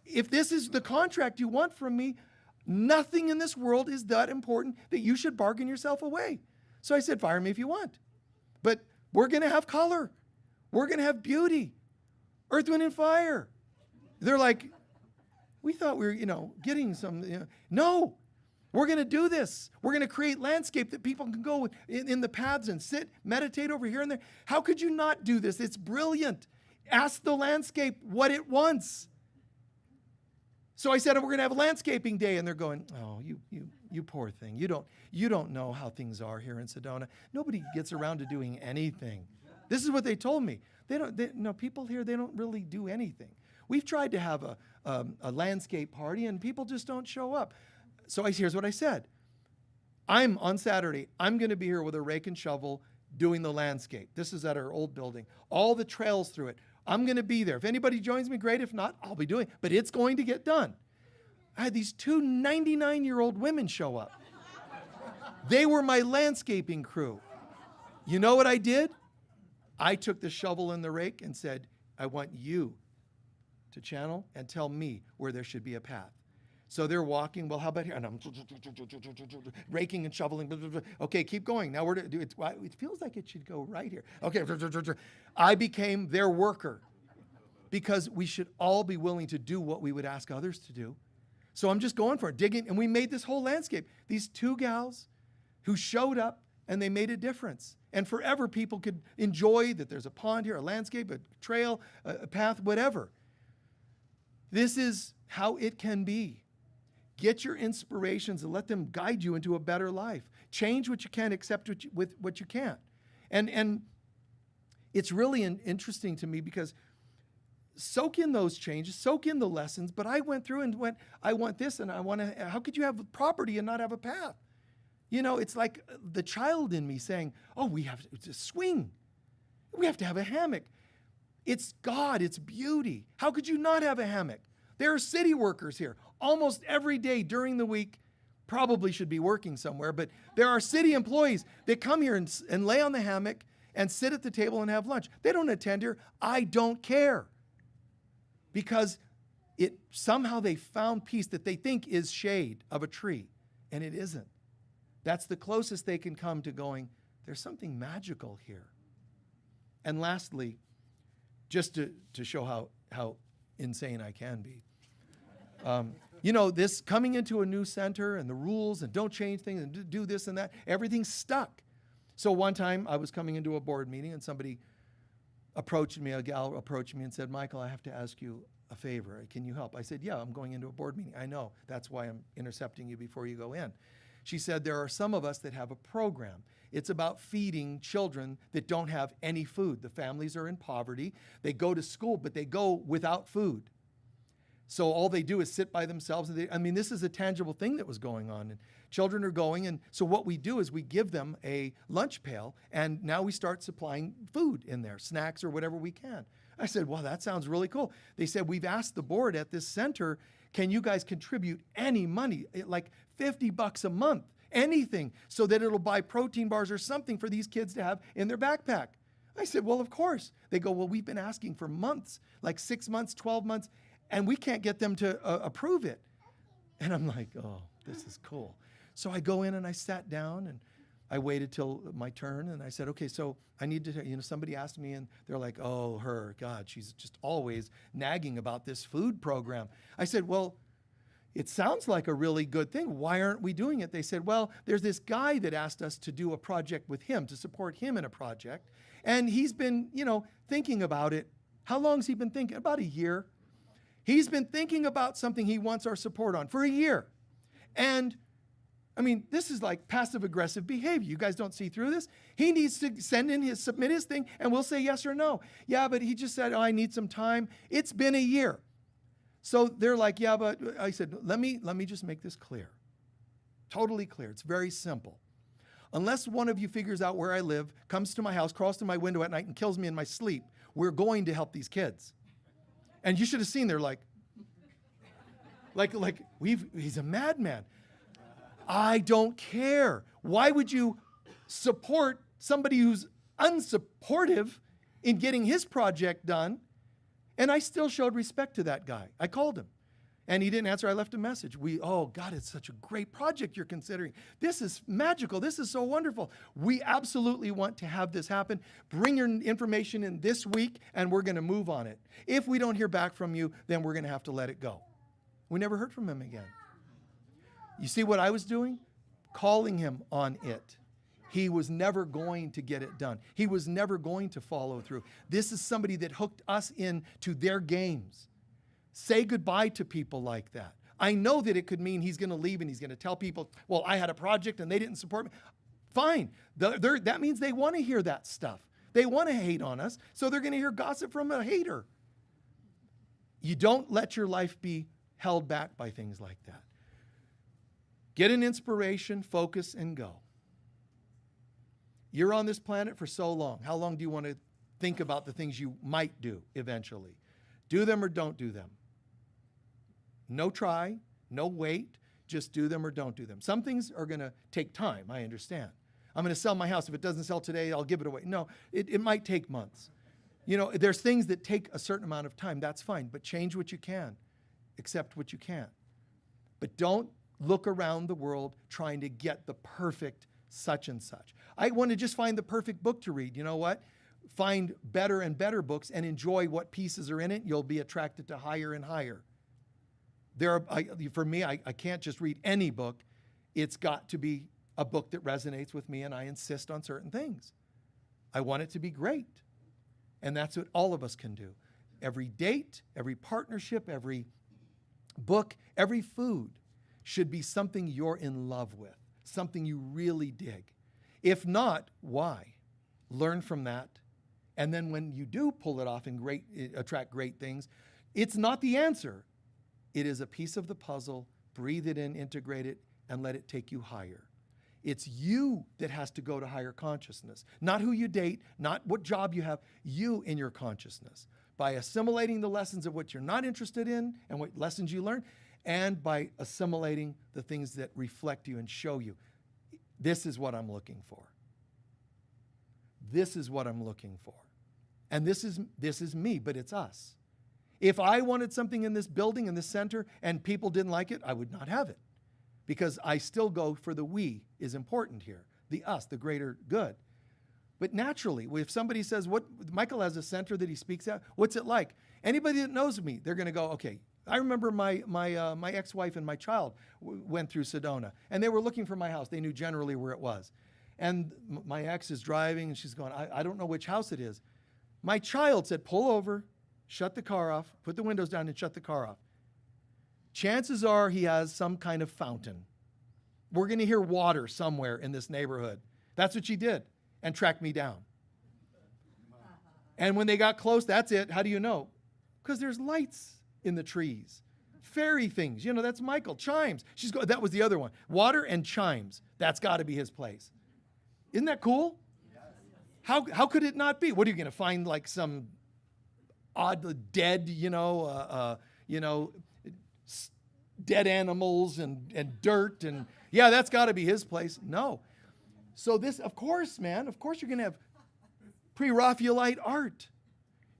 If this is the contract you want from me, nothing in this world is that important that you should bargain yourself away. So I said, fire me if you want. But we're going to have color. We're going to have beauty. Earth, Wind, and Fire. They're like, we thought we were, getting some, No. We're going to do this. We're going to create landscape that people can go in the paths and sit, meditate over here and there. How could you not do this? It's brilliant. Ask the landscape what it wants. So I said, we're going to have a landscaping day. And they're going, oh, you poor thing. You don't know how things are here in Sedona. Nobody gets around to doing anything. This is what they told me. People here, they don't really do anything. We've tried to have a landscape party and people just don't show up. So here's what I said. On Saturday, I'm going to be here with a rake and shovel doing the landscape. This is at our old building. All the trails through it. I'm going to be there. If anybody joins me, great. If not, I'll be doing it. But it's going to get done. I had these two 99-year-old women show up. They were my landscaping crew. You know what I did? I took the shovel and the rake and said, I want you to channel and tell me where there should be a path. So they're walking, well, how about here? And I'm raking and shoveling. Okay, keep going. Now it feels like it should go right here. Okay, I became their worker because we should all be willing to do what we would ask others to do. So I'm just going for it, digging, and we made this whole landscape. These two gals who showed up, and they made a difference. And forever people could enjoy that there's a pond here, a landscape, a trail, a path, whatever. This is how it can be. Get your inspirations and let them guide you into a better life. Change what you can, accept what you can't. And it's really interesting to me because soak in those changes, soak in the lessons, but I went through and went, I want this and I want to, how could you have property and not have a path? It's like the child in me saying, oh, we have to swing. We have to have a hammock. It's God, it's beauty. How could you not have a hammock? There are city workers here. Almost every day during the week, probably should be working somewhere, but there are city employees that come here and lay on the hammock and sit at the table and have lunch. They don't attend here. I don't care. Because somehow they found peace that they think is shade of a tree, and it isn't. That's the closest they can come to going, there's something magical here. And lastly, just to show how insane I can be, You know, this coming into a new center and the rules and don't change things and do this and that, everything's stuck. So one time I was coming into a board meeting and somebody a gal approached me and said, Michael, I have to ask you a favor. Can you help? I said, yeah, I'm going into a board meeting. I know. That's why I'm intercepting you before you go in. She said, there are some of us that have a program. It's about feeding children that don't have any food. The families are in poverty. They go to school, but they go without food. So all they do is sit by themselves. This is a tangible thing that was going on. And children are going, and so what we do is we give them a lunch pail, and now we start supplying food in there, snacks or whatever we can. I said, well, that sounds really cool. They said, we've asked the board at this center, can you guys contribute any money, like $50 a month, anything, so that it'll buy protein bars or something for these kids to have in their backpack? I said, well, of course. They go, well, we've been asking for months, like 6 months, 12 months, and we can't get them to approve it. And I'm like, oh, this is cool. So I go in and I sat down and I waited till my turn and I said, okay, so I need to, somebody asked me and they're like, oh, God, she's just always nagging about this food program. I said, well, it sounds like a really good thing. Why aren't we doing it? They said, well, there's this guy that asked us to do a project with him, to support him in a project. And he's been, thinking about it. How long has he been thinking? About a year. He's been thinking about something he wants our support on for a year. And this is like passive-aggressive behavior. You guys don't see through this? He needs to submit his thing, and we'll say yes or no. Yeah, but he just said, oh, I need some time. It's been a year. So they're like, yeah, but I said, let me just make this clear. Totally clear. It's very simple. Unless one of you figures out where I live, comes to my house, crawls to my window at night, and kills me in my sleep, we're going to help these kids. And you should have seen, they're like he's a madman. I don't care. Why would you support somebody who's unsupportive in getting his project done? And I still showed respect to that guy. I called him and he didn't answer. I left a message. Oh God, it's such a great project you're considering. This is magical. This is so wonderful. We absolutely want to have this happen. Bring your information in this week and we're going to move on it. If we don't hear back from you, then we're going to have to let it go. We never heard from him again. You see what I was doing? Calling him on it. He was never going to get it done. He was never going to follow through. This is somebody that hooked us into their games. Say goodbye to people like that. I know that it could mean he's going to leave and he's going to tell people, well, I had a project and they didn't support me. Fine. That means they want to hear that stuff. They want to hate on us, so they're going to hear gossip from a hater. You don't let your life be held back by things like that. Get an inspiration, focus, and go. You're on this planet for so long. How long do you want to think about the things you might do eventually? Do them or don't do them. No try, no wait, just do them or don't do them. Some things are going to take time, I understand. I'm going to sell my house. If it doesn't sell today, I'll give it away. No, it might take months. There's things that take a certain amount of time. That's fine, but change what you can. Accept what you can't. But don't look around the world trying to get the perfect such and such. I want to just find the perfect book to read. You know what? Find better and better books and enjoy what pieces are in it. You'll be attracted to higher and higher. For me, I can't just read any book. It's got to be a book that resonates with me, and I insist on certain things. I want it to be great. And that's what all of us can do. Every date, every partnership, every book, every food should be something you're in love with, something you really dig. If not, why? Learn from that. And then when you do pull it off and attract great things, it's not the answer. It is a piece of the puzzle. Breathe it in, integrate it, and let it take you higher. It's you that has to go to higher consciousness, not who you date, not what job you have, you in your consciousness. By assimilating the lessons of what you're not interested in and what lessons you learn, and by assimilating the things that reflect you and show you, this is what I'm looking for. This is what I'm looking for. And this is me, but it's us. If I wanted something in this building, in this center, and people didn't like it, I would not have it. Because I still go for the we is important here. The us, the greater good. But naturally, if somebody says, Michael has a center that he speaks at, what's it like? Anybody that knows me, they're going to go, okay, I remember my ex-wife and my child went through Sedona, and they were looking for my house. They knew generally where it was. And my ex is driving, and she's going, I don't know which house it is. My child said, pull over, shut the car off, put the windows down, and shut the car off. Chances are he has some kind of fountain. We're going to hear water somewhere in this neighborhood. That's what she did, and tracked me down. And when they got close, that's it. How do you know? Because there's lights in the trees. Fairy things. You know, that's Michael. Chimes. That was the other one. Water and chimes. That's got to be his place. Isn't that cool? How could it not be? What are you going to find, like some odd dead, dead animals and dirt and yeah, that's got to be his place. No. So this, of course, man, of course you're going to have pre-Raphaelite art.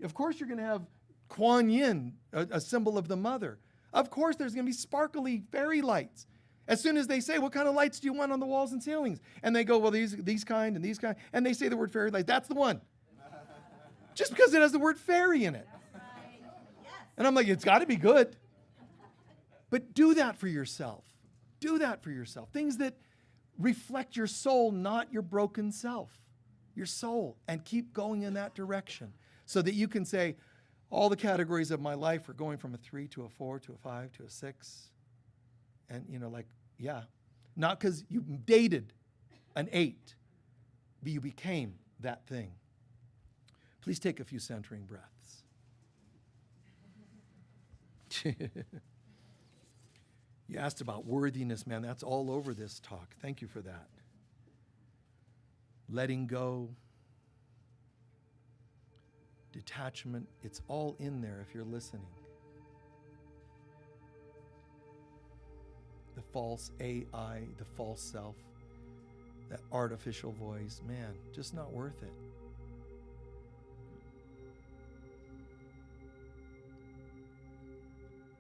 Of course you're going to have Kuan Yin, a symbol of the mother. Of course there's going to be sparkly fairy lights. As soon as they say, what kind of lights do you want on the walls and ceilings? And they go, well, these kind and these kind. And they say the word fairy light. That's the one. Just because it has the word fairy in it. And I'm like, it's got to be good. But do that for yourself. Do that for yourself. Things that reflect your soul, not your broken self. Your soul. And keep going in that direction so that you can say, all the categories of my life are going from a 3 to a 4 to a 5 to a 6. And, yeah. Not because you dated an 8, but you became that thing. Please take a few centering breaths. You asked about worthiness, man. That's all over this talk. Thank you for that. Letting go. Detachment. It's all in there if you're listening. The false AI, the false self, that artificial voice, man, just not worth it.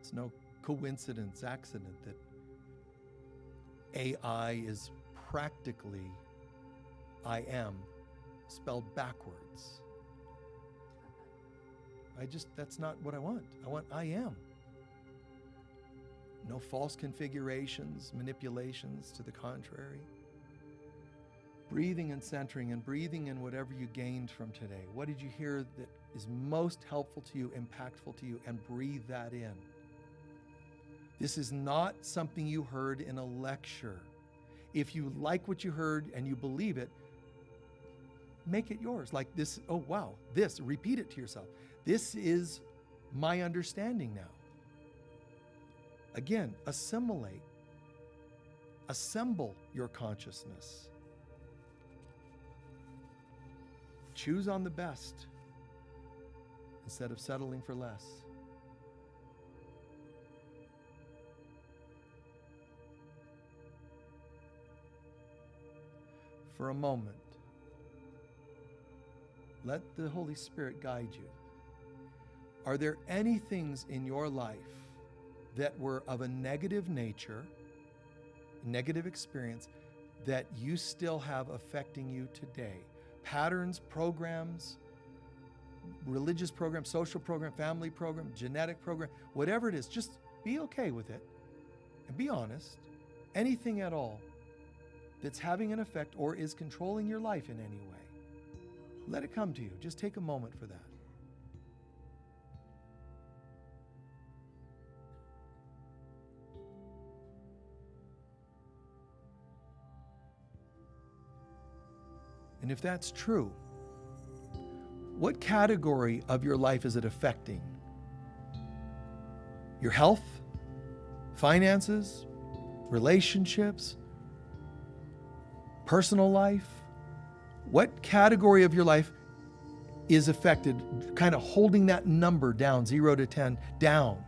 It's no coincidence, accident that AI is practically I am spelled backwards. That's not what I want. I want I am. No false configurations, manipulations, to the contrary. Breathing and centering and breathing in whatever you gained from today. What did you hear that is most helpful to you, impactful to you, and breathe that in. This is not something you heard in a lecture. If you like what you heard and you believe it, make it yours. Like this, oh wow, this, repeat it to yourself. This is my understanding now. Again, assimilate. Assemble your consciousness. Choose on the best instead of settling for less. For a moment, let the Holy Spirit guide you. Are there any things in your life that were of a negative nature, negative experience, that you still have affecting you today? Patterns, programs, religious program, social program, family program, genetic program, whatever it is, just be okay with it and be honest. Anything at all that's having an effect or is controlling your life in any way, let it come to you. Just take a moment for that. And if that's true, what category of your life is it affecting? Your health, finances, relationships, personal life? What category of your life is affected, kind of holding that number down, 0 to 10, down?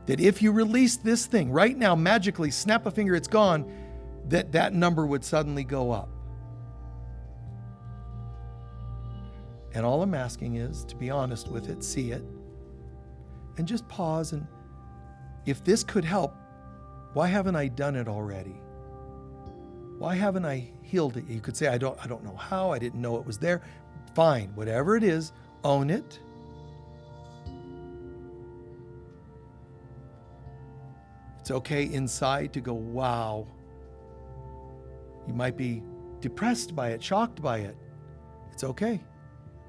That if you release this thing right now, magically, snap a finger, it's gone, that number would suddenly go up. And all I'm asking is to be honest with it, see it, and just pause. And if this could help, why haven't I done it already? Why haven't I healed it? You could say, I don't know how, I didn't know it was there. Fine, whatever it is, own it. It's okay inside to go, wow. You might be depressed by it, shocked by it. It's okay.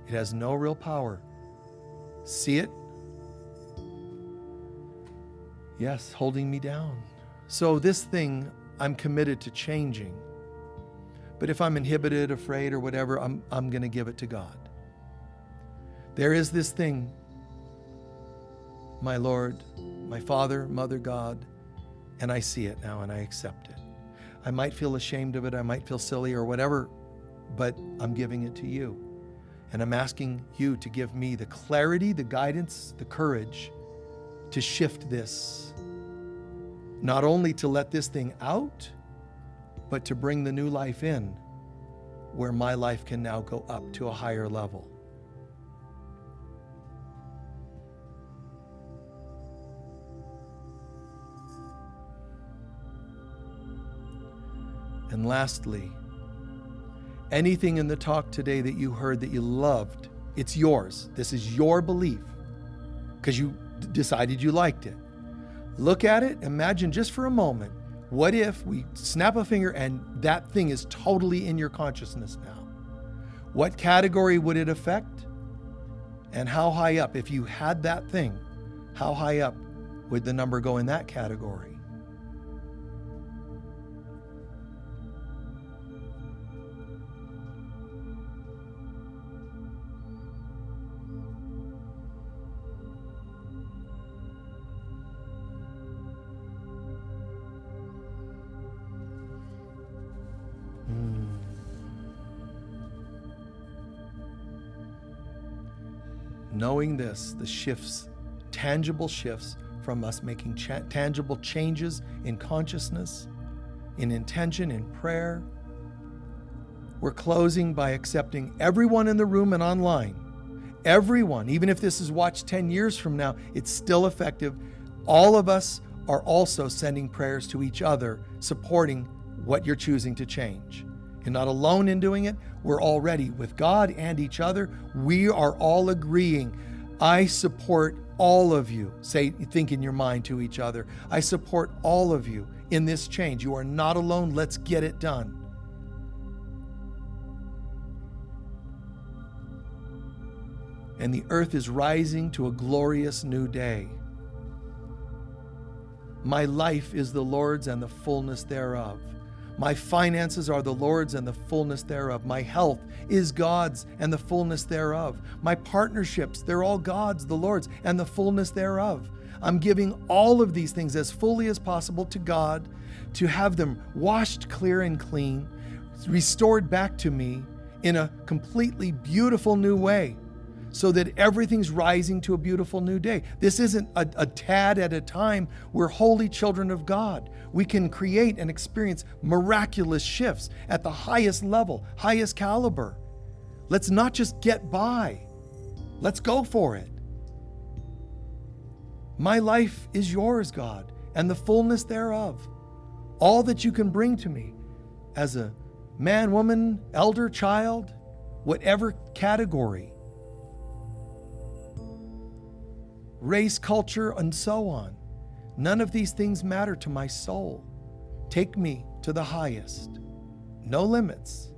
It has no real power. See it? Yes, holding me down. So this thing, I'm committed to changing. But if I'm inhibited, afraid, or whatever, I'm going to give it to God. There is this thing, my Lord, my Father, Mother God, and I see it now and I accept it. I might feel ashamed of it, I might feel silly or whatever, but I'm giving it to you. And I'm asking you to give me the clarity, the guidance, the courage to shift this. Not only to let this thing out, but to bring the new life in, where my life can now go up to a higher level. And lastly, anything in the talk today that you heard that you loved, it's yours. This is your belief because you decided you liked it. Look at it. Imagine just for a moment, what if we snap a finger and that thing is totally in your consciousness now? What category would it affect? And how high up? If you had that thing, how high up would the number go in that category? Knowing this, the shifts, tangible shifts from us making tangible changes in consciousness, in intention, in prayer. We're closing by accepting everyone in the room and online. Everyone, even if this is watched 10 years from now, it's still effective. All of us are also sending prayers to each other, supporting what you're choosing to change. You're not alone in doing it. We're already with God and each other. We are all agreeing. I support all of you. Think in your mind to each other. I support all of you in this change. You are not alone. Let's get it done. And the earth is rising to a glorious new day. My life is the Lord's and the fullness thereof. My finances are the Lord's and the fullness thereof. My health is God's and the fullness thereof. My partnerships, they're all God's, the Lord's, and the fullness thereof. I'm giving all of these things as fully as possible to God to have them washed clear and clean, restored back to me in a completely beautiful new way, so that everything's rising to a beautiful new day. This isn't a tad at a time. We're holy children of God. We can create and experience miraculous shifts at the highest level, highest caliber. Let's not just get by. Let's go for it. My life is yours, God, and the fullness thereof. All that you can bring to me as a man, woman, elder, child, whatever category. Race, culture, and so on. None of these things matter to my soul. Take me to the highest. No limits.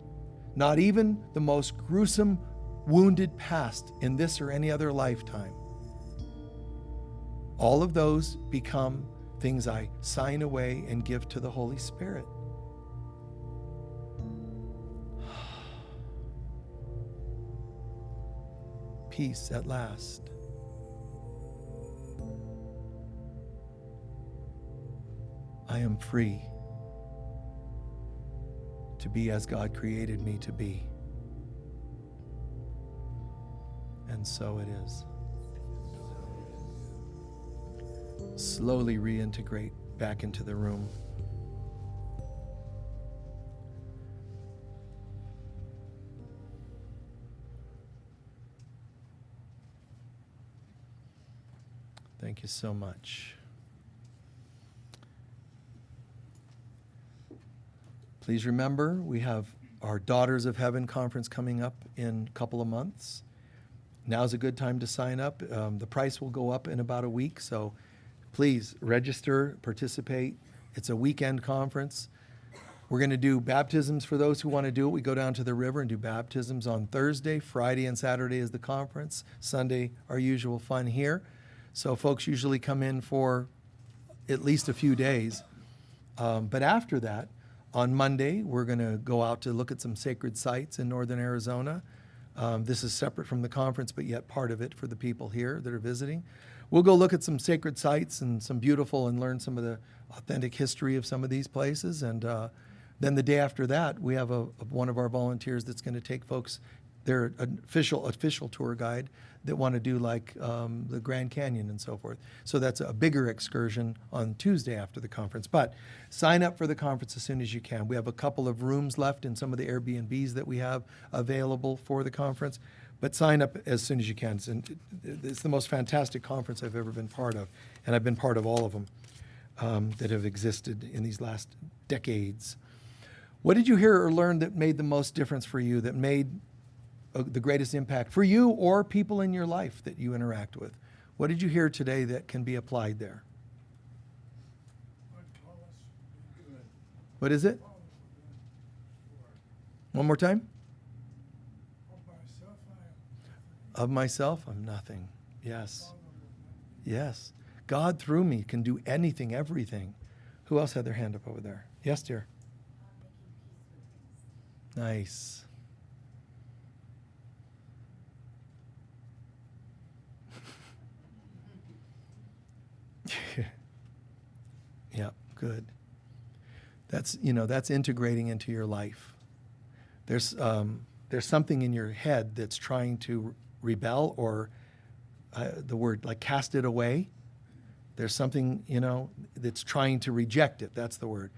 Not even the most gruesome, wounded past in this or any other lifetime. All of those become things I sign away and give to the Holy Spirit. Peace at last. I am free to be as God created me to be. And so it is. Slowly reintegrate back into the room. Thank you so much. Please remember, we have our Daughters of Heaven conference coming up in a couple of months. Now's a good time to sign up. The price will go up in about a week, so please register, participate. It's a weekend conference. We're going to do baptisms for those who want to do it. We go down to the river and do baptisms on Thursday. Friday and Saturday is the conference. Sunday, our usual fun here. So folks usually come in for at least a few days. But after that, on Monday, we're going to go out to look at some sacred sites in northern Arizona. This is separate from the conference, but yet part of it for the people here that are visiting. We'll go look at some sacred sites and some beautiful and learn some of the authentic history of some of these places. And then the day after that, we have one of our volunteers that's going to take folks, their official tour guide that want to do like the Grand Canyon and so forth. So that's a bigger excursion on Tuesday after the conference. But sign up for the conference as soon as you can. We have a couple of rooms left in some of the Airbnbs that we have available for the conference. But sign up as soon as you can. It's the most fantastic conference I've ever been part of. And I've been part of all of them that have existed in these last decades. What did you hear or learn that made the most difference for you, that made the greatest impact for you or people in your life that you interact with? What did you hear today that can be applied there? What is it? One more time? Of myself, I'm nothing. Yes. Yes. God through me can do anything, everything. Who else had their hand up over there? Yes, dear. Nice. Yeah, good. That's integrating into your life. There's something in your head that's trying to rebel or the word like cast it away. There's something, that's trying to reject it. That's the word.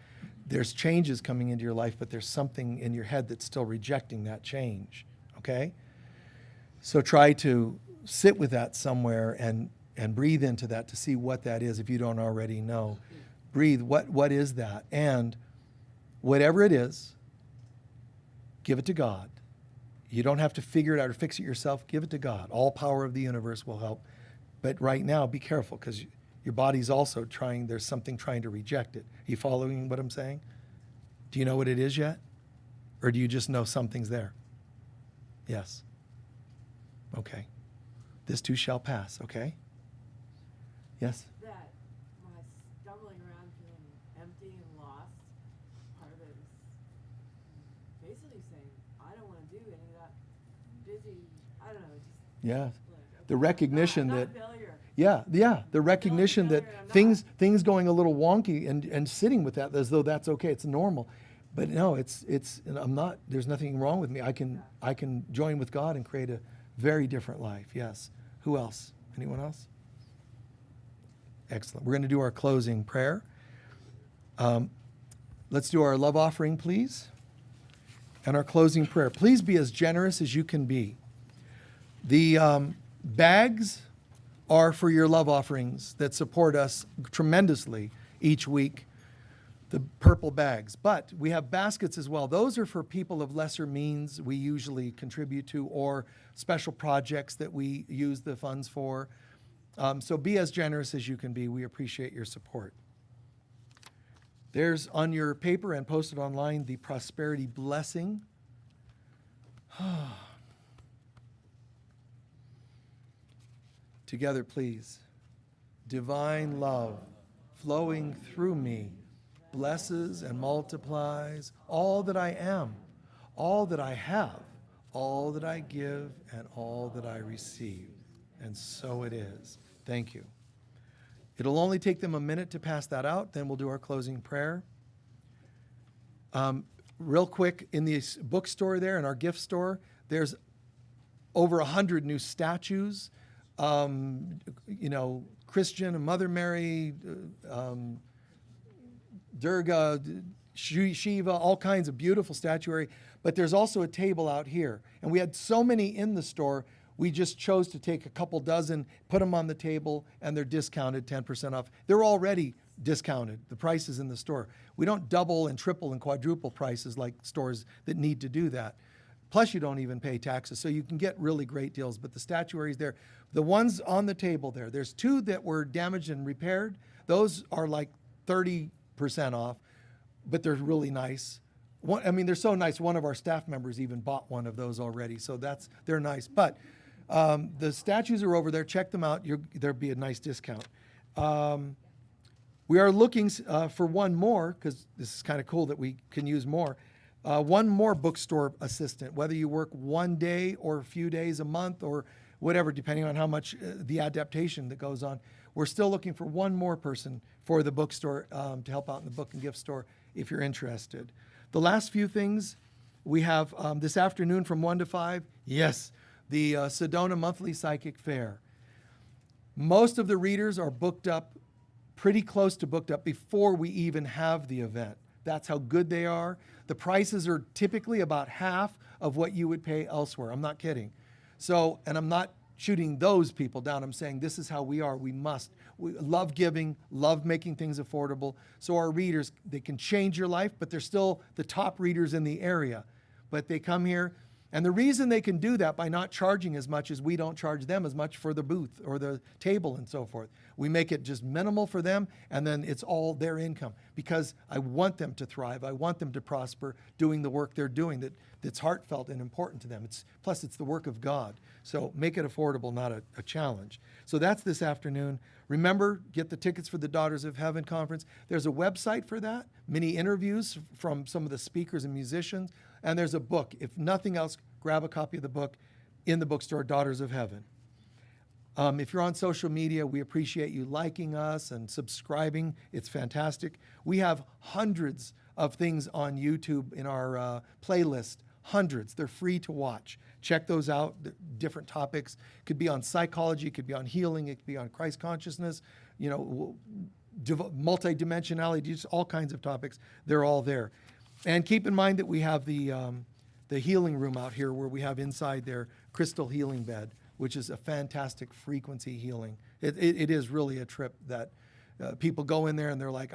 There's changes coming into your life, but there's something in your head that's still rejecting that change, okay? So try to sit with that somewhere and breathe into that to see what that is if you don't already know. Breathe, what is that? And whatever it is, give it to God. You don't have to figure it out or fix it yourself. Give it to God. All power of the universe will help. But right now, be careful because your body's also there's something trying to reject it. Are you following what I'm saying? Do you know what it is yet? Or do you just know something's there? Yes. Okay. This too shall pass, okay? Yes?
That when I stumbling around feeling empty and lost, part of it is basically saying, I don't want to do any of that busy, I don't know, just
Yeah.
like,
The recognition
I'm
that
not a failure.
Yeah, the recognition that things going a little wonky and sitting with that as though that's okay, it's normal. But no, there's nothing wrong with me. I can join with God and create a very different life. Yes. Who else? Anyone else? Excellent. We're going to do our closing prayer. Let's do our love offering, please. And our closing prayer. Please be as generous as you can be. The bags are for your love offerings that support us tremendously each week, the purple bags. But we have baskets as well. Those are for people of lesser means we usually contribute to, or special projects that we use the funds for. So be as generous as you can be. We appreciate your support. There's on your paper and posted online the prosperity blessing. Together, please. Divine love flowing through me blesses and multiplies all that I am, all that I have, all that I give, and all that I receive. And so it is. Thank you. It'll only take them a minute to pass that out, then we'll do our closing prayer. Real quick, in the bookstore there, in our gift store, there's over 100 new statues. Christian and Mother Mary, Durga, Shiva, all kinds of beautiful statuary. But there's also a table out here. And we had so many in the store, we just chose to take a couple dozen, put them on the table, and they're discounted 10% off. They're already discounted, the prices in the store. We don't double and triple and quadruple prices like stores that need to do that. Plus, you don't even pay taxes, so you can get really great deals. But the statuary is there. The ones on the table there, there's 2 that were damaged and repaired. Those are like 30% off, but they're really nice. They're so nice. One of our staff members even bought one of those already, so they're nice. But the statues are over there. Check them out. There'll be a nice discount. We are looking for one more, because this is kind of cool that we can use more. One more bookstore assistant, whether you work one day or a few days a month or whatever, depending on how much the adaptation that goes on. We're still looking for one more person for the bookstore to help out in the book and gift store if you're interested. The last few things we have this afternoon from 1 to 5, yes, the Sedona Monthly Psychic Fair. Most of the readers are booked up, pretty close to booked up before we even have the event. That's how good they are. The prices are typically about half of what you would pay elsewhere. I'm not kidding. So, and I'm not shooting those people down. I'm saying this is how we are. We love giving, love making things affordable. So our readers, they can change your life, but they're still the top readers in the area. But they come here, and the reason they can do that by not charging as much is we don't charge them as much for the booth or the table and so forth. We make it just minimal for them, and then it's all their income, because I want them to thrive. I want them to prosper doing the work they're doing that's heartfelt and important to them. Plus, it's the work of God. So make it affordable, not a challenge. So that's this afternoon. Remember, get the tickets for the Daughters of Heaven conference. There's a website for that, many interviews from some of the speakers and musicians, and there's a book. If nothing else, grab a copy of the book in the bookstore, Daughters of Heaven. If you're on social media, we appreciate you liking us and subscribing. It's fantastic. We have hundreds of things on YouTube in our playlist. Hundreds. They're free to watch. Check those out. Different topics. Could be on psychology. Could be on healing. It could be on Christ consciousness. Multidimensionality. Just all kinds of topics. They're all there. And keep in mind that we have the healing room out here, where we have inside there crystal healing bed, which is a fantastic frequency healing. It is really a trip that people go in there and they're like,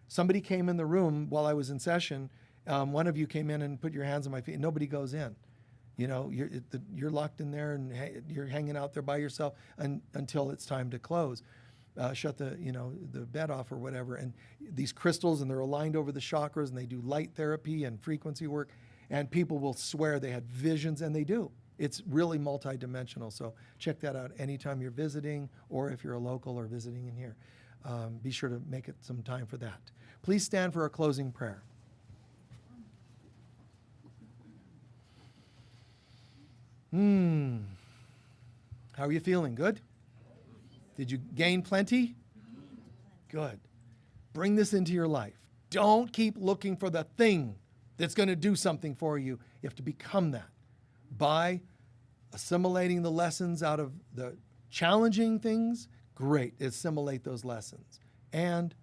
somebody came in the room while I was in session. One of you came in and put your hands on my feet, and nobody goes in. You're locked in there, and you're hanging out there by yourself until it's time to close. Shut the bed off or whatever. And these crystals, and they're aligned over the chakras, and they do light therapy and frequency work. And people will swear they had visions, and they do. It's really multidimensional. So check that out anytime you're visiting, or if you're a local or visiting in here. Be sure to make it some time for that. Please stand for our closing prayer. How are you feeling? Good? Did you gain plenty? Good. Bring this into your life. Don't keep looking for the thing that's going to do something for you. You have to become that by assimilating the lessons out of the challenging things. Great. Assimilate those lessons. And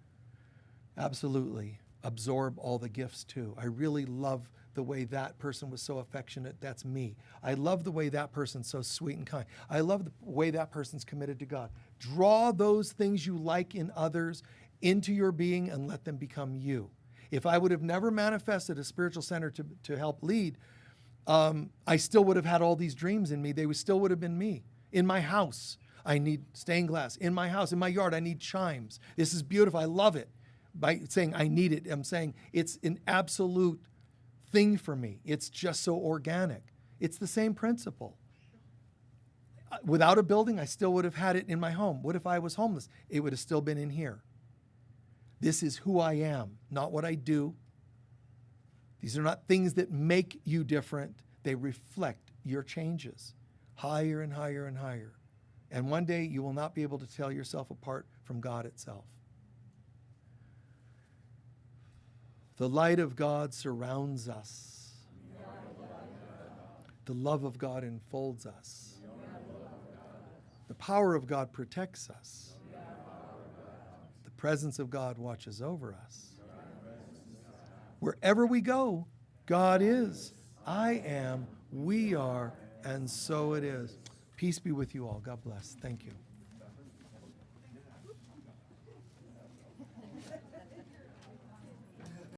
absolutely absorb all the gifts too. I really love the way that person was so affectionate. That's me. I love the way that person's so sweet and kind. I love the way that person's committed to God. Draw those things you like in others into your being and let them become you. If I would have never manifested a spiritual center to help lead, I still would have had all these dreams in me. They still would have been me. In my house, I need stained glass. In my house, in my yard, I need chimes. This is beautiful. I love it. By saying I need it, I'm saying it's an absolute thing for me. It's just so organic. It's the same principle. Without a building, I still would have had it in my home. What if I was homeless? It would have still been in here. This is who I am, not what I do. These are not things that make you different. They reflect your changes higher and higher and higher. And one day you will not be able to tell yourself apart from God itself. The light of God surrounds us. The love of God enfolds us. The power of God protects us. The presence of God watches over us. Wherever we go, God is. I am. We are. And so it is. Peace be with you all. God bless. Thank you.